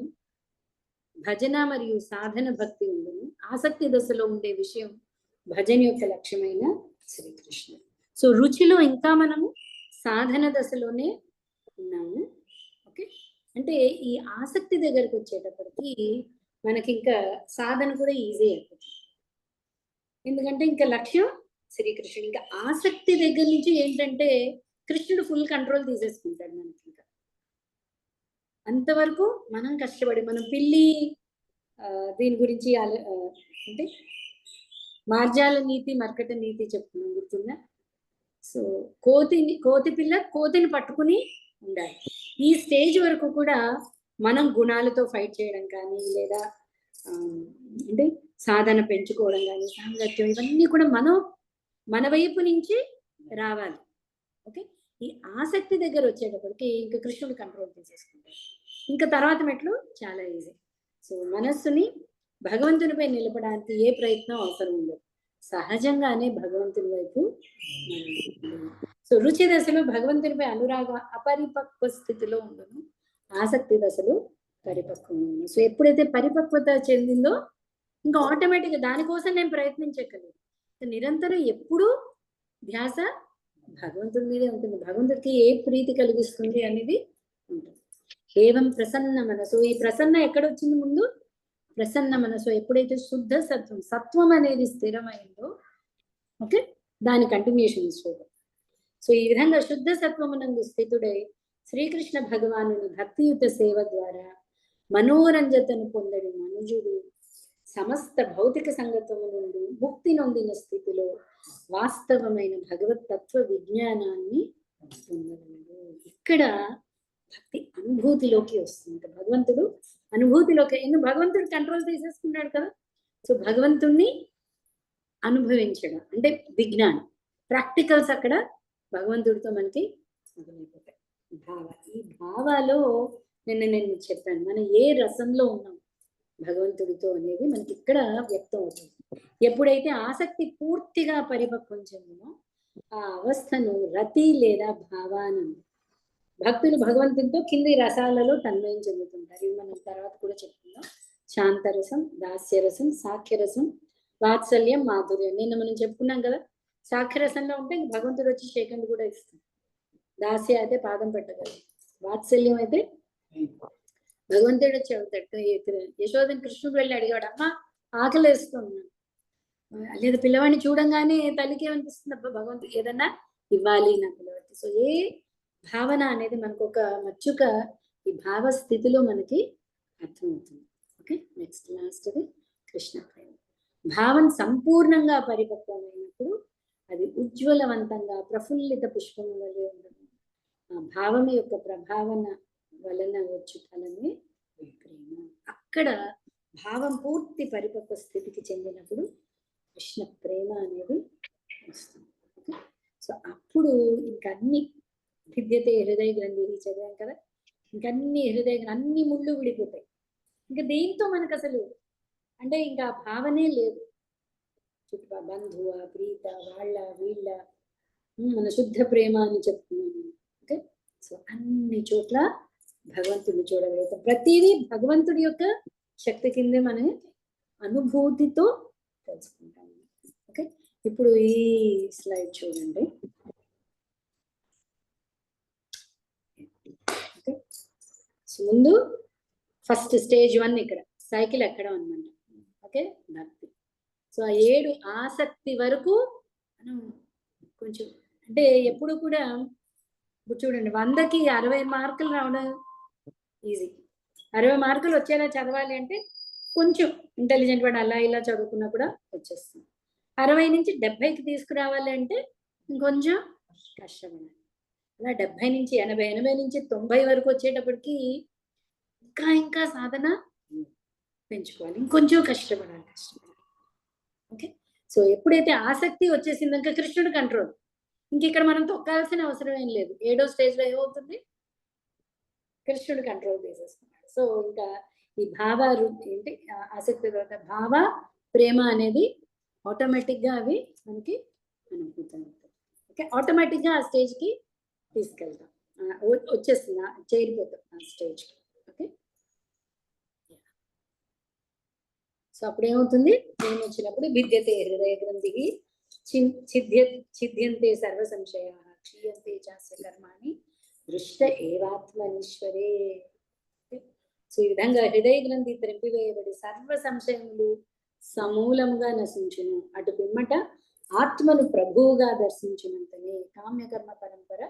భజన మరియు సాధన భక్తి ఉండను. ఆసక్తి దశలో ఉండే విషయం భజన యొక్క లక్ష్యమైన శ్రీకృష్ణుడు. సో రుచిలో ఇంకా మనము సాధన దశలోనే ఉన్నాము. ఓకే, అంటే ఈ ఆసక్తి దగ్గరకు వచ్చేటప్పటికి మనకి ఇంకా సాధన కూడా ఈజీ అయిపోతుంది. ఎందుకంటే ఇంకా లక్ష్యం శ్రీకృష్ణుడు. ఇంకా ఆసక్తి దగ్గర నుంచి ఏంటంటే కృష్ణుడు ఫుల్ కంట్రోల్ తీసేసుకుంటాడు మనకి. ఇంకా అంతవరకు మనం కష్టపడి మనం పిల్లి దీని గురించి అంటే మార్జాల నీతి మర్కట నీతి చెప్పుకున్నాం, గుర్తుందా? సో కోతి పిల్ల కోతిని పట్టుకుని ఉండాలి. ఈ స్టేజ్ వరకు కూడా మనం గుణాలతో ఫైట్ చేయడం కానీ, లేదా అంటే సాధన పెంచుకోవడం కానీ, సాంగత్యం, ఇవన్నీ కూడా మన వైపు నుంచి రావాలి. ఓకే, ఈ ఆసక్తి దగ్గర వచ్చేటప్పటికి ఇంకా కృష్ణుడు కంట్రోల్ తీసేసుకుంటాడు. ఇంకా తర్వాత మెట్లు చాలా ఈజీ. సో మనస్సుని భగవంతునిపై నిలపడానికి ఏ ప్రయత్నం అవసరం ఉండదు, సహజంగానే భగవంతుని వైపు. సో రుచి దశలో భగవంతునిపై అనురాగ అపరిపక్వ స్థితిలో ఉండను, ఆసక్తి దశలో పరిపక్వం. సో ఎప్పుడైతే పరిపక్వత చెందిందో ఇంకా ఆటోమేటిక్గా దానికోసం నేను ప్రయత్నించగలను. నిరంతరం ఎప్పుడూ ధ్యాస భగవంతుడి మీదే ఉంటుంది. భగవంతుడికి ఏ ప్రీతి కలిగిస్తుంది అనేది ఉంటుంది. ఏవం ప్రసన్న మనసు. ఈ ప్రసన్న ఎక్కడొచ్చింది ముందు? ప్రసన్న మనసు. ఎప్పుడైతే శుద్ధ సత్వం అనేది స్థిరమైందో, ఓకే, దాని కంటిన్యూషన్ శ్లోకం. సో ఈ విధంగా శుద్ధ సత్వమునందు స్థితుడై శ్రీకృష్ణ భగవానుని భక్తియుత సేవ ద్వారా మనోరంజతను పొందడి మనుజుడు సమస్త భౌతిక సంగతము నుండి ముక్తి నొందిన స్థితిలో వాస్తవమైన భగవత్ తత్వ విజ్ఞానాన్ని పొందగలడు. ఇక్కడ భక్తి అనుభూతిలోకి వస్తుంది. భగవంతుడు అనుభూతిలోకి, ఎందుకు భగవంతుడు కంట్రోల్ తీసేసుకున్నాడు కదా. సో భగవంతుణ్ణి అనుభవించడం అంటే విజ్ఞానం, ప్రాక్టికల్స్ అక్కడ భగవంతుడితో మనకి మొదలైపోతాయి. ఈ భావాలో నేను చెప్పాను మనం ఏ రసంలో ఉన్నాం భగవంతుడితో అనేది మనకి ఇక్కడ వ్యక్తం అవుతుంది. ఎప్పుడైతే ఆసక్తి పూర్తిగా పరిపక్వం చెందినో ఆ అవస్థను రతి లేదా భావానం. భక్తులు భగవంతునితో కింది రసాలలో తన్మయం చెందుతుంటారు. ఇవి మనం తర్వాత కూడా చెప్పుకుందాం. శాంతరసం, దాస్యరసం, సాఖ్యరసం, వాత్సల్యం, మాధుర్యం. నిన్న మనం చెప్పుకున్నాం కదా, సాఖ్యరసంలో ఉంటే ఇంక భగవంతుడు వచ్చి షేకండ్ కూడా ఇస్తుంది. దాస్య అయితే పాదం పెట్టగలరు. వాత్సల్యం అయితే భగవంతుడు వచ్చి అవుతాడు. యశోదని కృష్ణుడు వెళ్ళి అడిగాడు, అమ్మ ఆకలి వేస్తున్నాను. లేదా పిల్లవాడిని చూడంగానే తల్లికి ఏమనిపిస్తుంది, అబ్బా భగవంతుడు ఏదన్నా ఇవ్వాలి నా పిల్లవాడికి. సో ఏ భావన అనేది మనకు ఒక మచ్చుక ఈ భావ స్థితిలో మనకి అర్థమవుతుంది. ఓకే, నెక్స్ట్ లాస్ట్ది కృష్ణ ప్రేమ. భావం సంపూర్ణంగా పరిపక్వమైనప్పుడు అది ఉజ్వలవంతంగా ప్రఫుల్లిత పుష్పం వలె ఉండదు. ఆ భావం యొక్క ప్రభావన వలన వచ్చు ఫలమే ప్రేమ. అక్కడ భావం పూర్తి పరిపక్వ స్థితికి చెందినప్పుడు కృష్ణ ప్రేమ అనేది వస్తుంది. ఓకే, సో అప్పుడు ఇంకన్నీ విద్యతే హృదయ గ్రంథి చదివాం కదా, ఇంకన్నీ అన్ని ముళ్ళు విడిపోతాయి. ఇంకా దేంతో మనకు అసలు అంటే ఇంకా భావనే లేదు. చుట్టూ బంధువ, ప్రీత, వాళ్ళ వీళ్ళ మన శుద్ధ ప్రేమ అని చెప్తున్నాను. ఓకే, సో అన్ని చోట్ల భగవంతుడిని చూడగలుగుతాం. ప్రతిదీ భగవంతుడి యొక్క శక్తి కిందే మనం అనుభూతితో తెలుసుకుంటాం. ఓకే, ఇప్పుడు ఈ స్లైడ్ చూడండి. ఓకే, సో ముందు ఫస్ట్ స్టేజ్ 1 ఇక్కడ సైకిల్ ఎక్కడం అన్నమాట. ఓకే, భక్తి. సో ఆ 7 ఆసక్తి వరకు మనం కొంచెం అంటే ఎప్పుడు కూడా ఇప్పుడు చూడండి, 100కి 60 మార్కులు రావడం ఈజీ. 60 మార్కులు వచ్చేలా చదవాలి అంటే కొంచెం ఇంటెలిజెంట్ వాడు అలా ఇలా చదువుకున్నా కూడా వచ్చేస్తుంది. 60 నుంచి 70కి తీసుకురావాలి అంటే ఇంకొంచెం కష్టపడాలి. అలా 70 నుంచి 80, 80 నుంచి 90 వరకు వచ్చేటప్పటికి ఇంకా సాధన పెంచుకోవాలి, ఇంకొంచెం కష్టపడాలి. ఓకే, సో ఎప్పుడైతే ఆసక్తి వచ్చేసింది ఇంకా కృష్ణుడు కంట్రోల్, ఇంక ఇక్కడ మనం తొక్కాల్సిన అవసరం ఏం లేదు. 7వ స్టేజ్లో ఏమవుతుంది, కృష్ణుడు కంట్రోల్ చేసేస్తున్నాడు. సో ఇంకా ఈ భావ ఏంటి ఆసక్తి తర్వాత భావ ప్రేమ అనేది ఆటోమేటిక్గా అవి మనకి అనుభూతి అవుతాయి. ఓకే, ఆటోమేటిక్గా ఆ స్టేజ్కి తీసుకెళ్తాం, వచ్చేస్తుంది, చేరిపోతాం ఆ స్టేజ్కి. ఓకే, సో అప్పుడు ఏమవుతుంది, ప్రేమ వచ్చినప్పుడు విద్యతే హృదయ గ్రంథి ఛిద్యంతే సర్వ సంశయ క్షీయంతే చాస్య కర్మాణి దృష్ట ఏవాత్మనీశ్వరే. సో ఈ విధంగా హృదయ గ్రంథి త్రెంపివేయబడి సర్వ సంశయములు సమూలముగా నశించును. అటు పిమ్మట ఆత్మను ప్రభువుగా దర్శించినంతనే కామ్యకర్మ పరంపర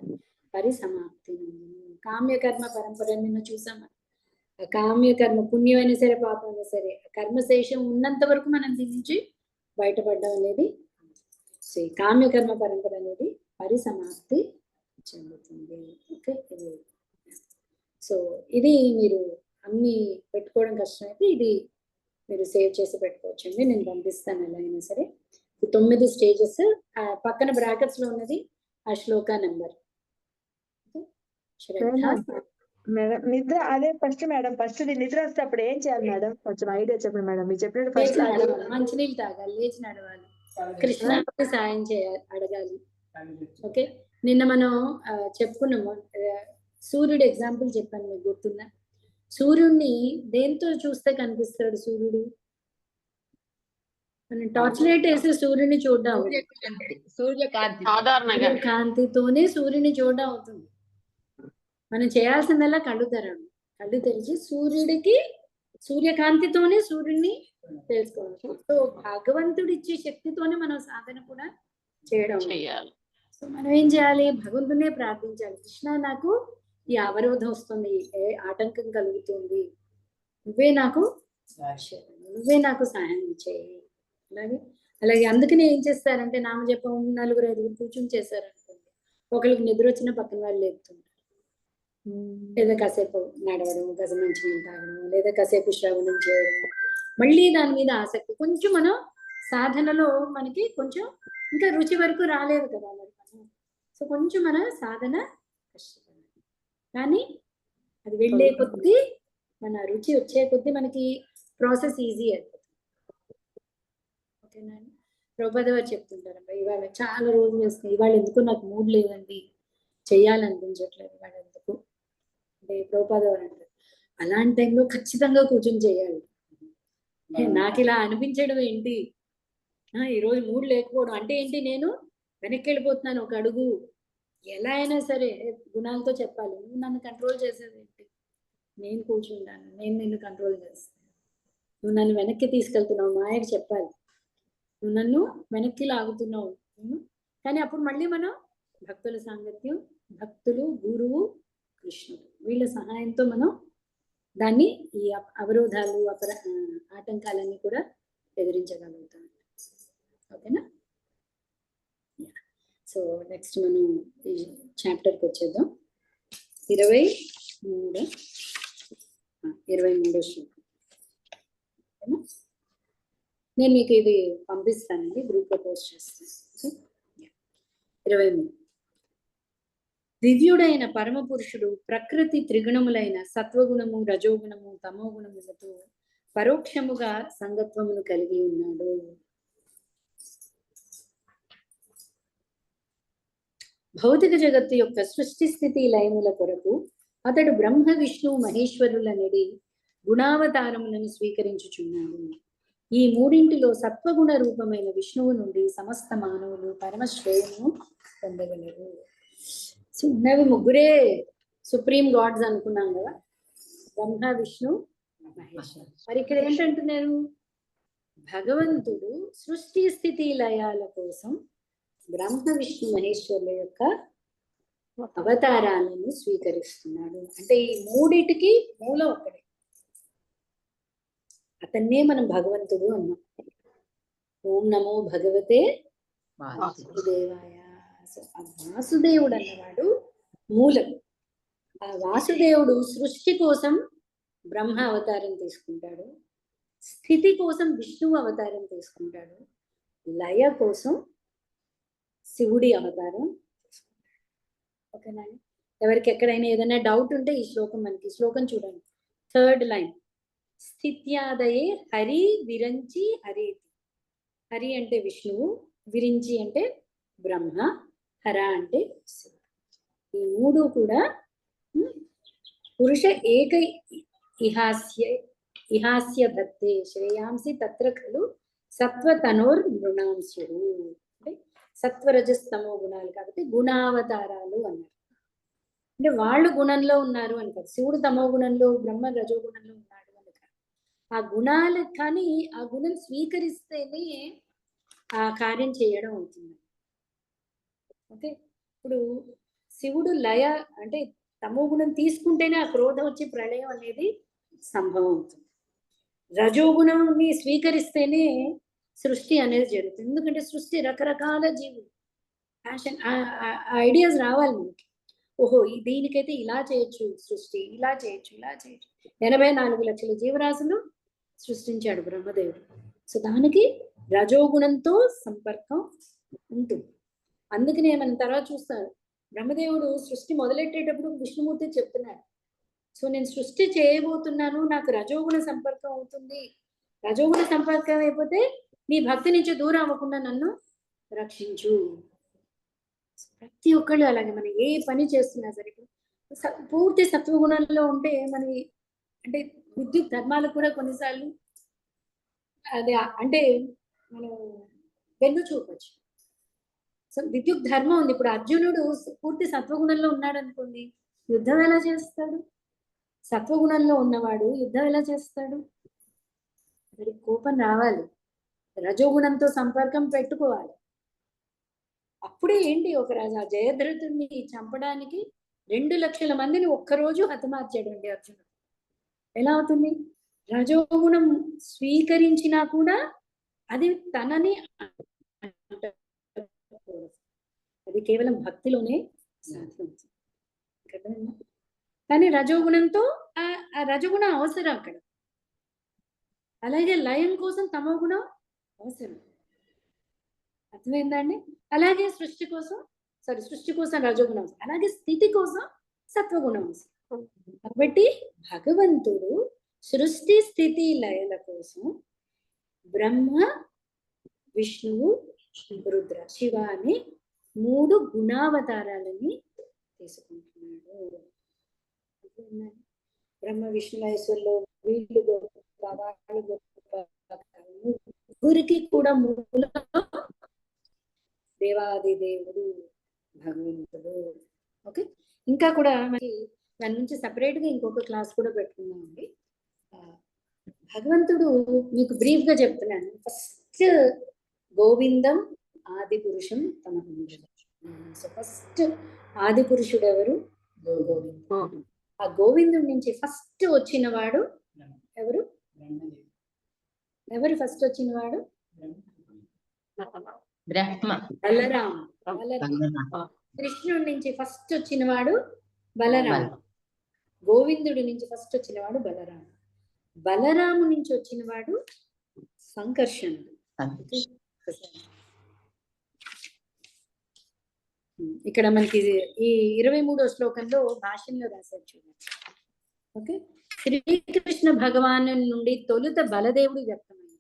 పరిసమాప్తి. కామ్యకర్మ పరంపర నిన్న చూసాము. కామ్యకర్మ పుణ్యమైనా సరే పాపమైనా సరే కర్మశేషం ఉన్నంత వరకు మనం దీని నుంచి బయటపడడం అనేది, సో ఈ కామ్యకర్మ పరంపర అనేది పరిసమాప్తి చెందుతుంది. ఓకే, ఇది సో ఇది మీరు అన్ని పెట్టుకోవడం కష్టమైతే ఇది మీరు సేవ్ చేసి పెట్టుకోవచ్చండి. నేను పంపిస్తాను ఎలా అయినా సరే. 9 స్టేజెస్, పక్కన బ్రాకెట్స్ లో ఉన్నది ఆ శ్లోక నెంబర్. మేడం నిద్ర అదే ఫస్ట్ మేడం, ఫస్ట్ నిద్ర వస్తే అప్పుడు ఏం చేయాలి మేడం, కొంచెం ఐడియా చెప్పండి మేడం. మీరు చెప్పినట్టు ఫస్ట్ మంచినీళ్ళు తాగాలి, లేచి నడవాలి, కృష్ణుడికి సాయం చేయాలి, అడగాలి. ఓకే, నిన్న మనం చెప్పుకున్నాము, సూర్యుడు ఎగ్జాంపుల్ చెప్పాను, మీకు గుర్తుందా? సూర్యుడిని దేంతో చూస్తే కనిపిస్తాడు సూర్యుడు? మనం టార్చ్ లైట్ వేసి సూర్యుని చూడడం, కాంతితోనే సూర్యుని చూడడం అవుతుంది. మనం చేయాల్సిందల్లా కళ్ళు తెరవడం, కళ్ళు తెరిచి సూర్యుడికి సూర్యకాంతితోనే సూర్యుడిని తెలుసుకోవాలి. సో భగవంతుడి ఇచ్చే శక్తితోనే మనం సాధన కూడా చేయడం. సో మనం ఏం చేయాలి, భగవంతునే ప్రార్థించాలి. కృష్ణ నాకు ఈ అవరోధం వస్తుంది, ఏ ఆటంకం కలుగుతుంది, నువ్వే నాకు సహాయం చేయి. అలాగే అందుకనే ఏం చేస్తారంటే నామజపం 4-5 కూర్చుని చేశారనుకోండి, ఒకరికి నిద్ర వచ్చిన పక్కన వాళ్ళు లేపుతుంటారు, లేదా కాసేపు నడవడం, కాసేపు మంచినీళ్ళు తాగడం, లేదా కాసేపు శ్రవణం చేయడం, మళ్ళీ దాని మీద ఆసక్తి. కొంచెం మనం సాధనలో మనకి కొంచెం ఇంకా రుచి వరకు రాలేదు కదా మరి మనం, సో కొంచెం మన సాధన కష్టపడాలి. కానీ అది వెళ్ళే కొద్దీ, మన రుచి వచ్చే కొద్దీ మనకి ప్రాసెస్ ఈజీ అయిపోతుంది. ఓకేనా? ప్రభుపాద వారు చెప్తుంటారమ్మా, ఇవాళ చాలా రోజులు వేసుకుని ఇవాళ ఎందుకు నాకు మూడ్ లేదండి, చెయ్యాలనిపించట్లేదు ఇవాళ ఎందుకు అంటే ప్రభుపాద వారు అంటారు అలాంటి టైంలో ఖచ్చితంగా కూర్చొని చేయాలి. నాకు ఇలా అనిపించడం ఏంటి, ఈరోజు మూడ్ లేకపోవడం అంటే ఏంటి, నేను వెనక్కి వెళ్ళిపోతున్నాను ఒక అడుగు. ఎలా అయినా సరే గుణాలతో చెప్పాలి, నువ్వు నన్ను కంట్రోల్ చేసేది ఏంటి, నేను కూర్చుంటాను, నేను నిన్ను కంట్రోల్ చేస్తాను, నువ్వు నన్ను వెనక్కి తీసుకెళ్తున్నావు, మాయకు చెప్పాలి నువ్వు నన్ను వెనక్కి లాగుతున్నావు. కానీ అప్పుడు మళ్ళీ మనం భక్తుల సాంగత్యం, భక్తులు, గురువు, కృష్ణుడు వీళ్ళ సహాయంతో మనం దాన్ని ఈ అవరోధాలు ఆటంకాలన్నీ కూడా ఎదిరించగలుగుతాం. ఓకేనా? సో నెక్స్ట్ మనం ఈ చాప్టర్కి వచ్చేద్దాం. 23వ శ్లోకం. ఓకేనా? నేను మీకు ఇది పంపిస్తానండి, గ్రూప్లో పోస్ట్ చేస్తాను. 23 దివ్యుడైన పరమ పురుషుడు ప్రకృతి త్రిగుణములైన సత్వగుణము, రజోగుణము, తమోగుణములతో పరోక్షముగా సంగత్వమును కలిగి ఉన్నాడు. భౌతిక జగత్తు యొక్క సృష్టి స్థితి లయముల కొరకు అతడు బ్రహ్మ, విష్ణు, మహేశ్వరులనడి గుణావతారములను స్వీకరించుచున్నాడు. ఈ మూడింటిలో సత్వగుణ రూపమైన విష్ణువు నుండి సమస్త మానవులు పరమశ్రేయము పొందగలరు. సో ఉన్నవి ముగ్గురే సుప్రీం గాడ్స్ అనుకున్నాం కదా, బ్రహ్మ, విష్ణు, మహేశ్వరు. మరి ఇక్కడ ఏంటంటున్నారు, భగవంతుడు సృష్టి స్థితి లయాల కోసం బ్రహ్మ, విష్ణు, మహేశ్వరుల యొక్క అవతారాలను స్వీకరిస్తున్నాడు. అంటే ఈ మూడిటికి మూలం ఒకటే, అతన్నే మనం భగవంతుడు అన్నాం. ఓం నమో భగవతే వాసుదేవాయ. ఆ వాసుదేవుడు అన్నవాడు మూలం. ఆ వాసుదేవుడు సృష్టి కోసం బ్రహ్మ అవతారం తీసుకుంటాడు, స్థితి కోసం విష్ణువు అవతారం తీసుకుంటాడు, లయ కోసం శివుడి అవతారం తీసుకుంటాడు. ఓకేనా? ఎవరికి ఎక్కడైనా ఏదైనా డౌట్ ఉంటే ఈ శ్లోకం శ్లోకం చూడండి, 3rd లైన్. స్థిత్యాదయే హరి విరంచి హరేతి. హరి అంటే విష్ణువు, విరించి అంటే బ్రహ్మ, హర అంటే శివుడు. ఈ మూడు కూడా పురుష ఏక ఇహాస్య దత్తే శ్రేయాంసి తత్ర ఖలు సత్వతనోర్ నృణాంశుడు. అంటే సత్వరజస్తమో గుణాలు కాబట్టి గుణావతారాలు అన్నారు. అంటే వాళ్ళు గుణంలో ఉన్నారు అని కాదు, శివుడు తమో గుణంలో, బ్రహ్మ రజో గుణంలో ఉన్నాడు అని కాదు. ఆ గుణాలు కానీ ఆ గుణం స్వీకరిస్తేనే ఆ కార్యం చేయడం అవుతుంది. ఓకే, ఇప్పుడు శివుడు లయ అంటే తమో గుణం తీసుకుంటేనే ఆ క్రోధం వచ్చి ప్రళయం అనేది సంభవం అవుతుంది. రజోగుణాన్ని స్వీకరిస్తేనే సృష్టి అనేది జరుగుతుంది. ఎందుకంటే సృష్టి రకరకాల జీవులు, ఫ్యాషన్ ఐడియాస్ రావాలి మనకి. ఓహో, దీనికైతే ఇలా చేయొచ్చు, సృష్టి ఇలా చేయొచ్చు, ఇలా చేయొచ్చు. 84 లక్షల జీవరాశులు సృష్టించాడు బ్రహ్మదేవుడు. సో దానికి రజోగుణంతో సంపర్కం ఉంటుంది. అందుకనే మనం తర్వాత చూస్తాను, బ్రహ్మదేవుడు సృష్టి మొదలెట్టేటప్పుడు విష్ణుమూర్తి చెప్తున్నాడు, సో నేను సృష్టి చేయబోతున్నాను, నాకు రజోగుణ సంపర్కం అవుతుంది, రజోగుణ సంపర్కం అయిపోతే నీ భక్తి నుంచి దూరం అవ్వకుండా నన్ను రక్షించు. ప్రతి ఒక్కళ్ళు అలాగే మనం ఏ పని చేస్తున్నా సరే పూర్తి సత్వగుణంలో ఉంటే మనకి అంటే విద్యుత్ ధర్మాలు కూడా కొన్నిసార్లు అది అంటే మనం వెన్ను చూపచ్చు. సో విద్యుత్ ధర్మం ఉంది. ఇప్పుడు అర్జునుడు పూర్తి సత్వగుణంలో ఉన్నాడు అనుకోండి, యుద్ధం ఎలా చేస్తాడు? సత్వగుణంలో ఉన్నవాడు యుద్ధం ఎలా చేస్తాడు? మరి కోపం రావాలి, రజోగుణంతో సంపర్కం పెట్టుకోవాలి. అప్పుడే ఏంటి, ఒక రాజు ఆ జయద్రథుడిని చంపడానికి 2 లక్షల మందిని ఒక్కరోజు హతమార్చాడండి అర్జునుడు. ఎలా అవుతుంది? రజోగుణం స్వీకరించినా కూడా అది తనని, అది కేవలం భక్తిలోనే సాధ్యం. కానీ రజోగుణంతో ఆ రజోగుణం అవసరం అక్కడ. అలాగే లయం కోసం తమో గుణం అవసరం. అర్థమైందండి? అలాగే సృష్టి కోసం రజోగుణం అవసరం, అలాగే స్థితి కోసం సత్వగుణం అవసరం. కాబట్టి భగవంతుడు సృష్టి స్థితి లయల కోసం బ్రహ్మ, విష్ణువు, రుద్ర, శివ అనే 3 గుణావతారాలని తీసుకుంటున్నాడు. బ్రహ్మ విష్ణు మహేశ్వరులో వీళ్ళు గొప్ప, వాళ్ళు గొప్ప, ముగ్గురికి కూడా మూలం దేవాది దేవుడు భగవంతుడు. ఓకే, ఇంకా కూడా మనకి దాని నుంచి సపరేట్ గా ఇంకొక క్లాస్ కూడా పెట్టుకున్నామండి. భగవంతుడు మీకు బ్రీఫ్ గా చెప్తున్నాను. ఫస్ట్ గోవిందం ఆది పురుషం తమ. సో ఫస్ట్ ఆది పురుషుడు ఎవరు? గోవిందుడు. ఆ గోవిందుడి నుంచి ఫస్ట్ వచ్చిన వాడు ఎవరు? ఎవరు ఫస్ట్ వచ్చిన వాడు? బలరాం. కృష్ణుడి నుంచి ఫస్ట్ వచ్చిన వాడు బలరాం. గోవిందుడి నుంచి ఫస్ట్ వచ్చిన వాడు బలరాం. బలరాము నుంచి వచ్చిన వాడు సంకర్షణుడు. ఇక్కడ మనకి ఈ 23వ శ్లోకంలో భాష్యంలో రాశారు చూడండి. ఓకే, శ్రీకృష్ణ భగవాను నుండి తొలుత బలదేవుడు వ్యక్తమైంది.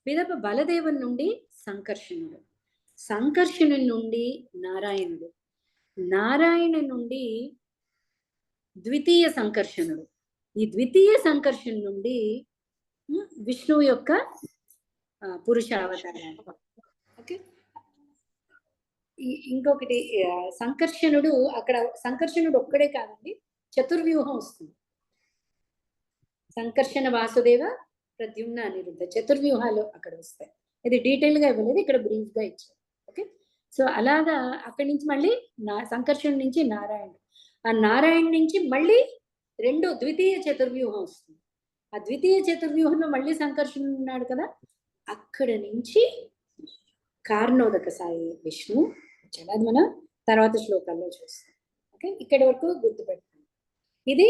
పిదప బలదేవుని నుండి సంకర్షణుడు, సంకర్షణుని నుండి నారాయణుడు, నారాయణ నుండి ద్వితీయ సంకర్షణుడు, ఈ ద్వితీయ సంకర్షణ నుండి విష్ణువు యొక్క పురుషావతారాలు. ఓకే, ఇంకొకటి సంకర్షణుడు, అక్కడ సంకర్షణుడు ఒక్కడే కాదండి, చతుర్వ్యూహం వస్తుంది. సంకర్షణ వాసుదేవ ప్రద్యుమ్న అనిరుద్ధ చతుర్వ్యూహాలు అక్కడ వస్తాయి. ఇది డీటెయిల్ గా ఇవ్వలేదు, ఇక్కడ బ్రీఫ్ గా ఇచ్చారు. ఓకే, సో అలాగా అక్కడి నుంచి మళ్ళీ సంకర్షణ నుంచి నారాయణ, ఆ నారాయణ నుంచి మళ్ళీ ద్వితీయ చతుర్వ్యూహం వస్తుంది. ఆ ద్వితీయ చతుర్వ్యూహంలో మళ్ళీ సంకర్షణ ఉన్నాడు కదా, అక్కడ నుంచి కారణోదక సాయి విష్ణు వచ్చాడు. అది మనం తర్వాత శ్లోకాల్లో చూస్తాం. ఓకే, ఇక్కడి వరకు గుర్తుపెట్టుకోండి.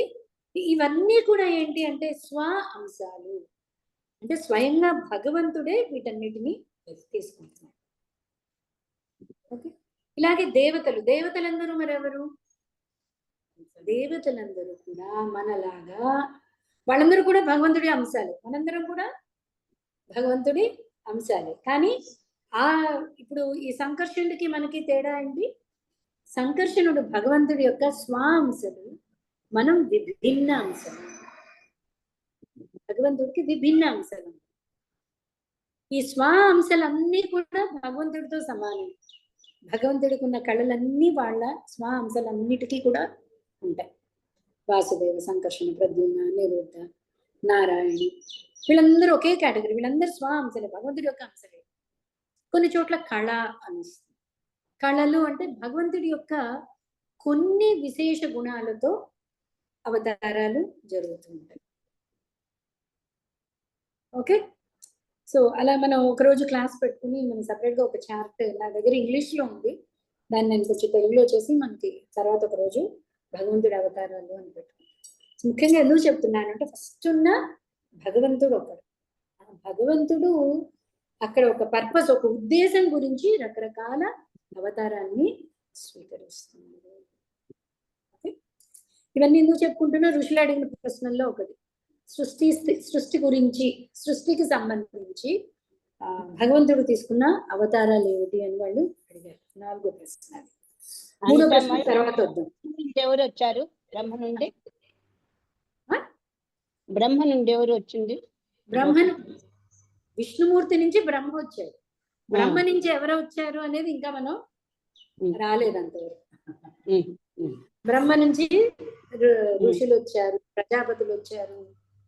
ఇవన్నీ కూడా ఏంటి అంటే స్వ అంశాలు, అంటే స్వయంగా భగవంతుడే వీటన్నిటిని తీసుకుంటున్నాడు. ఓకే, ఇలాగే దేవతలందరూ మరెవరు? దేవతలందరూ కూడా మనలాగా, వాళ్ళందరూ కూడా భగవంతుడి అంశాలే, మనందరం కూడా భగవంతుడి అంశాలే. కానీ ఇప్పుడు ఈ సంకర్షణుడికి మనకి తేడా ఏంటి? సంకర్షణుడు భగవంతుడి యొక్క స్వాంశలు, మనం విభిన్న అంశాలు. భగవంతుడికి విభిన్న అంశాలు. ఈ స్వ అంశాలన్నీ కూడా భగవంతుడితో సమానం. భగవంతుడికి ఉన్న కళలన్నీ వాళ్ళ స్వ అంశాలన్నిటికీ కూడా ఉంటాయి. వాసుదేవ, సంకర్షణ, ప్రద్యుమ్న, అనిరుద్ధ, నారాయణ, వీళ్ళందరూ ఒకే కేటగిరీ, వీళ్ళందరూ స్వ అంశాలే, భగవంతుడి యొక్క అంశాలే. కొన్ని చోట్ల కళ అనిస్తుంది. కళలు అంటే భగవంతుడి యొక్క కొన్ని విశేష గుణాలతో అవతారాలు జరుగుతూ ఉంటాయి. ఓకే, సో అలా మనం ఒకరోజు క్లాస్ పెట్టుకుని మనం సపరేట్ గా ఒక చార్ట్ నా దగ్గర ఇంగ్లీష్ లో ఉంది, దాన్ని నేను కొంచెం తెలుగులో చేసి మనకి తర్వాత ఒక రోజు భగవంతుడి అవతారాలు అని పెట్టుకున్నాను. ముఖ్యంగా ఎందుకు చెప్తున్నానంటే ఫస్ట్ ఉన్న భగవంతుడు ఒకడు. భగవంతుడు అక్కడ ఒక పర్పస్, ఒక ఉద్దేశం గురించి రకరకాల అవతారాన్ని స్వీకరిస్తున్నాడు. ఇవన్నీ ఎందుకు చెప్పుకుంటున్నా? ఋషులు అడిగిన ప్రశ్నల్లో ఒకటి సృష్టి గురించి, సృష్టికి సంబంధించి భగవంతుడు తీసుకున్న అవతారాలు ఏమిటి అని వాళ్ళు అడిగారు. 4వ ప్రశ్న. 3వ ప్రశ్న తర్వాత వద్దాం. ఎవరు వచ్చారు? బ్రహ్మ నుండి ఎవరు వచ్చింది? విష్ణుమూర్తి నుంచి బ్రహ్మ వచ్చారు. బ్రహ్మ నుంచి ఎవరు వచ్చారు అనేది ఇంకా మనం రాలేదంతవరకు. బ్రహ్మ నుంచి ఋషులు వచ్చారు, ప్రజాపతులు వచ్చారు,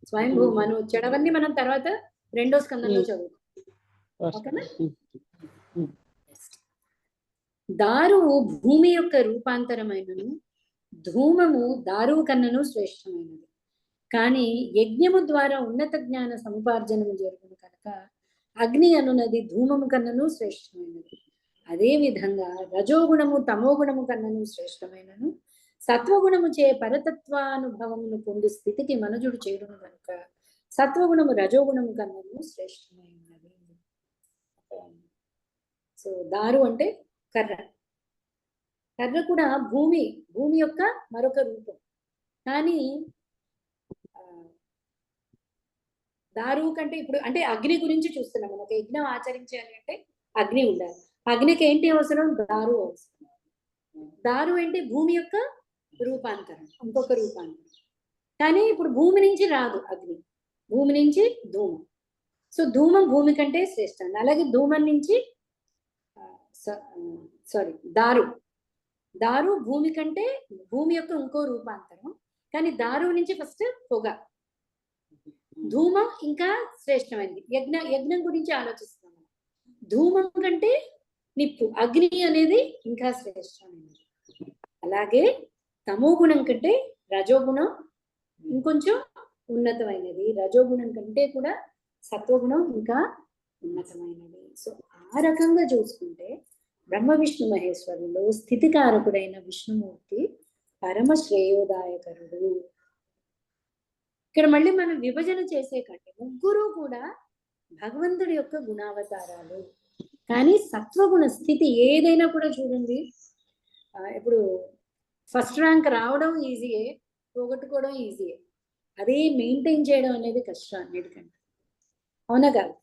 స్వయంభూ మను వచ్చాడు. అవన్నీ మనం తర్వాత 2వ స్కందంలో చదువుతాం. ఓకేనా? దారువు భూమి యొక్క రూపాంతరమైనను, ధూమము దారువు కన్నను శ్రేష్టమైనది. కానీ యజ్ఞము ద్వారా ఉన్నత జ్ఞాన సముపార్జనము జరుగును కనుక అగ్ని అనున్నది ధూమము కన్నను శ్రేష్టమైనది. అదే విధంగా రజోగుణము తమోగుణము కన్నను శ్రేష్టమైనను, సత్వగుణము చే పరతత్వానుభవమును పొందు స్థితికి మనుజుడు చేరును కనుక సత్వగుణము రజోగుణము కన్నను శ్రేష్టమైనది. సో దారు అంటే కర్ర. కర్ర కూడా భూమి యొక్క మరొక రూపం. కానీ దారు కంటే ఇప్పుడు అంటే అగ్ని గురించి చూస్తున్నాం మనం. ఒక యజ్ఞం ఆచరించాలి అంటే అగ్ని ఉండాలి. అగ్నికి ఏంటి అవసరం? దారు అవసరం. దారు అంటే భూమి యొక్క రూపాంతరం, ఇంకొక రూపాంతరం. కానీ ఇప్పుడు భూమి నుంచి రాదు అగ్ని, భూమి నుంచి ధూమం. సో ధూమం భూమి కంటే శ్రేష్టం. అలాగే ధూమం నుంచి దారు భూమి కంటే, భూమి యొక్క ఇంకో రూపాంతరం. కానీ దారు నుంచి ఫస్ట్ పొగ, ధూమం ఇంకా శ్రేష్టమైంది. యజ్ఞం గురించి ఆలోచిస్తున్నాం. ధూమం కంటే నిప్పు, అగ్ని అనేది ఇంకా శ్రేష్టమైనది. అలాగే తమో గుణం కంటే రజోగుణం ఇంకొంచెం ఉన్నతమైనది, రజోగుణం కంటే కూడా సత్వగుణం ఇంకా ఉన్నతమైనది. సో ఆ రకంగా చూసుకుంటే బ్రహ్మ విష్ణు మహేశ్వరులో స్థితికారకుడైన విష్ణుమూర్తి పరమ శ్రేయోదాయకరుడు. ఇక్కడ మళ్ళీ మనం విభజన చేసే కంటే ముగ్గురు కూడా భగవంతుడి యొక్క గుణావతారాలు. కానీ సత్వగుణ స్థితి ఏదైనా కూడా చూడండి, ఇప్పుడు ఫస్ట్ ర్యాంక్ రావడం ఈజీయే, పోగొట్టుకోవడం ఈజీయే. అదే మెయింటైన్ చేయడం అనేది కష్టం అన్నిటికంటే. అవునా కాదు?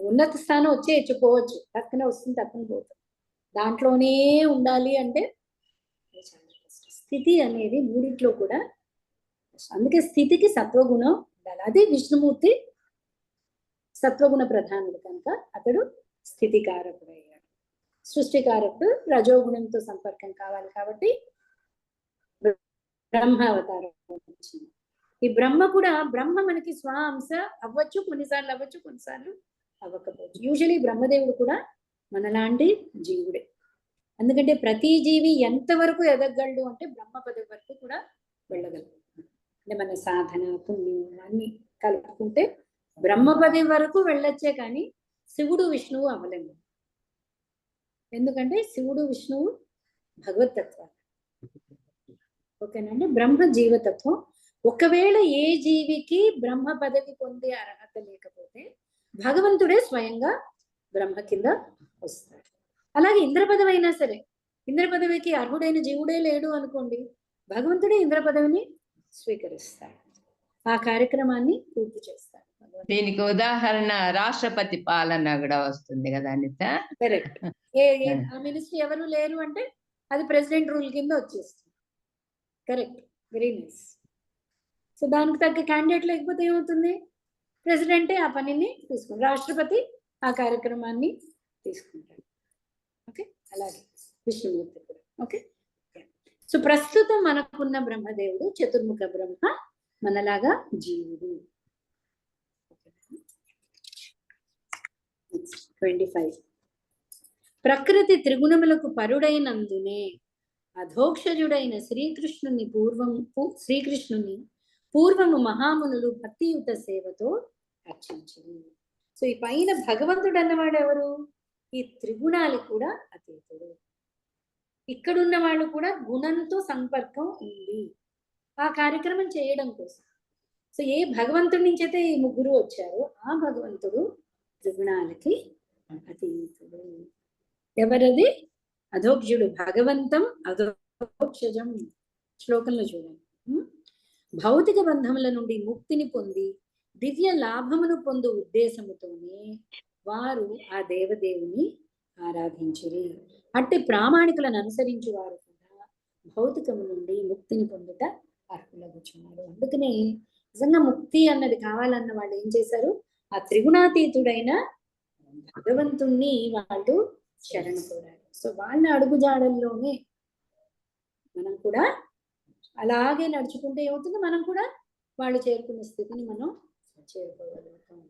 ఉన్నత స్థానం వచ్చేయచ్చు, టక్కున వస్తుంది, టక్కున పోతుంది. దాంట్లోనే ఉండాలి అంటే చాలా కష్టం. స్థితి అనేది మూడిట్లో కూడా కష్టం. అందుకే స్థితికి సత్వగుణం ఉండాలి. అదే విష్ణుమూర్తి సత్వగుణ ప్రధానుడు కనుక అతడు స్థితికారకుడు అయ్యాడు. సృష్టికారకుడు రజోగుణంతో సంపర్కం కావాలి కాబట్టి బ్రహ్మ అవతారం వచ్చింది. ఈ బ్రహ్మ కూడా, బ్రహ్మ మనకి స్వ అంశ అవ్వచ్చు, కొన్నిసార్లు అవ్వచ్చు, కొన్నిసార్లు అవ్వకపోవచ్చు. యూజువలీ బ్రహ్మదేవుడు కూడా మనలాంటి జీవుడే. ఎందుకంటే ప్రతి జీవి ఎంతవరకు ఎదగలడు అంటే బ్రహ్మ పదవి వరకు కూడా వెళ్ళగలడు. అంటే మన సాధన పుణ్యం అన్ని కలుపుకుంటే బ్రహ్మ పదవి వరకు వెళ్ళొచ్చే, కానీ శివుడు విష్ణువు అవ్వలేము. ఎందుకంటే శివుడు విష్ణువు భగవతత్వాలు. ఓకేనండి. బ్రహ్మ జీవతత్వం. ఒకవేళ ఏ జీవికి బ్రహ్మ పదవి పొందే అర్హత లేకపోతే భగవంతుడే స్వయంగా బ్రహ్మ కింద వస్తాడు. అలాగే ఇంద్ర పదవి అయినా సరే, ఇంద్ర పదవికి అర్హుడైన జీవుడే లేడు అనుకోండి, భగవంతుడే ఇంద్ర పదవిని స్వీకరిస్తాడు, ఆ కార్యక్రమాన్ని పూర్తి చేస్తాడు. దీనికి ఉదాహరణ రాష్ట్రపతి పాలన కూడా వస్తుంది కదా అనిత. కరెక్ట్. ఆ మినిస్ట్రీ ఎవరు లేరు అంటే అది ప్రెసిడెంట్ రూల్ కింద వచ్చేస్తుంది. Correct, very nice. సో దానికి తగ్గ క్యాండిడేట్ లేకపోతే ఏమవుతుంది? ప్రెసిడెంటే ఆ పనిని తీసుకుంటారు, రాష్ట్రపతి ఆ కార్యక్రమాన్ని తీసుకుంటాడు. ఓకే, అలాగే విష్ణుమూర్తి కూడా. ఓకే, సో ప్రస్తుతం మనకున్న బ్రహ్మదేవుడు చతుర్ముఖ బ్రహ్మ, మనలాగా జీవుడు. 25. ప్రకృతి త్రిగుణములకు పరుడైనందునే అధోక్షజుడైన శ్రీకృష్ణుని పూర్వము మహామునులు భక్తియుత సేవతో అర్చించారు. సో ఈ పైన భగవంతుడు అన్నవాడు ఎవరు? ఈ త్రిగుణాలు కూడా అతీతుడు. ఇక్కడున్న వాళ్ళు కూడా గుణంతో సంపర్కం ఉంది ఆ కార్యక్రమం చేయడం కోసం. సో ఏ భగవంతుడి నుంచి అయితే ఈ ముగ్గురు వచ్చారో ఆ భగవంతుడు త్రిగుణాలకి అతీతుడు. ఎవరది? అధోక్షుడు. భగవంతం అధోక్షజం. శ్లోకంలో చూడండి. భౌతిక బంధముల నుండి ముక్తిని పొంది దివ్య లాభమును పొందు ఉద్దేశముతోనే వారు ఆ దేవదేవుని ఆరాధించిరి. అట్టి ప్రామాణికులను అనుసరించి వారు కూడా భౌతికము నుండి ముక్తిని పొందుట అర్హులగుచున్నారు. అందుకనే నిజంగా ముక్తి అన్నది కావాలన్న వాళ్ళు ఏం చేశారు? ఆ త్రిగుణాతీతుడైన భగవంతుణ్ణి వాళ్ళు శరణు కోరారు. సో వాళ్ళ అడుగుజాడల్లోనే మనం కూడా అలాగే నడుచుకుంటే ఏమవుతుంది? మనం కూడా వాళ్ళు చేరుకున్న స్థితిని మనం చేరుకోగలుగుతాం.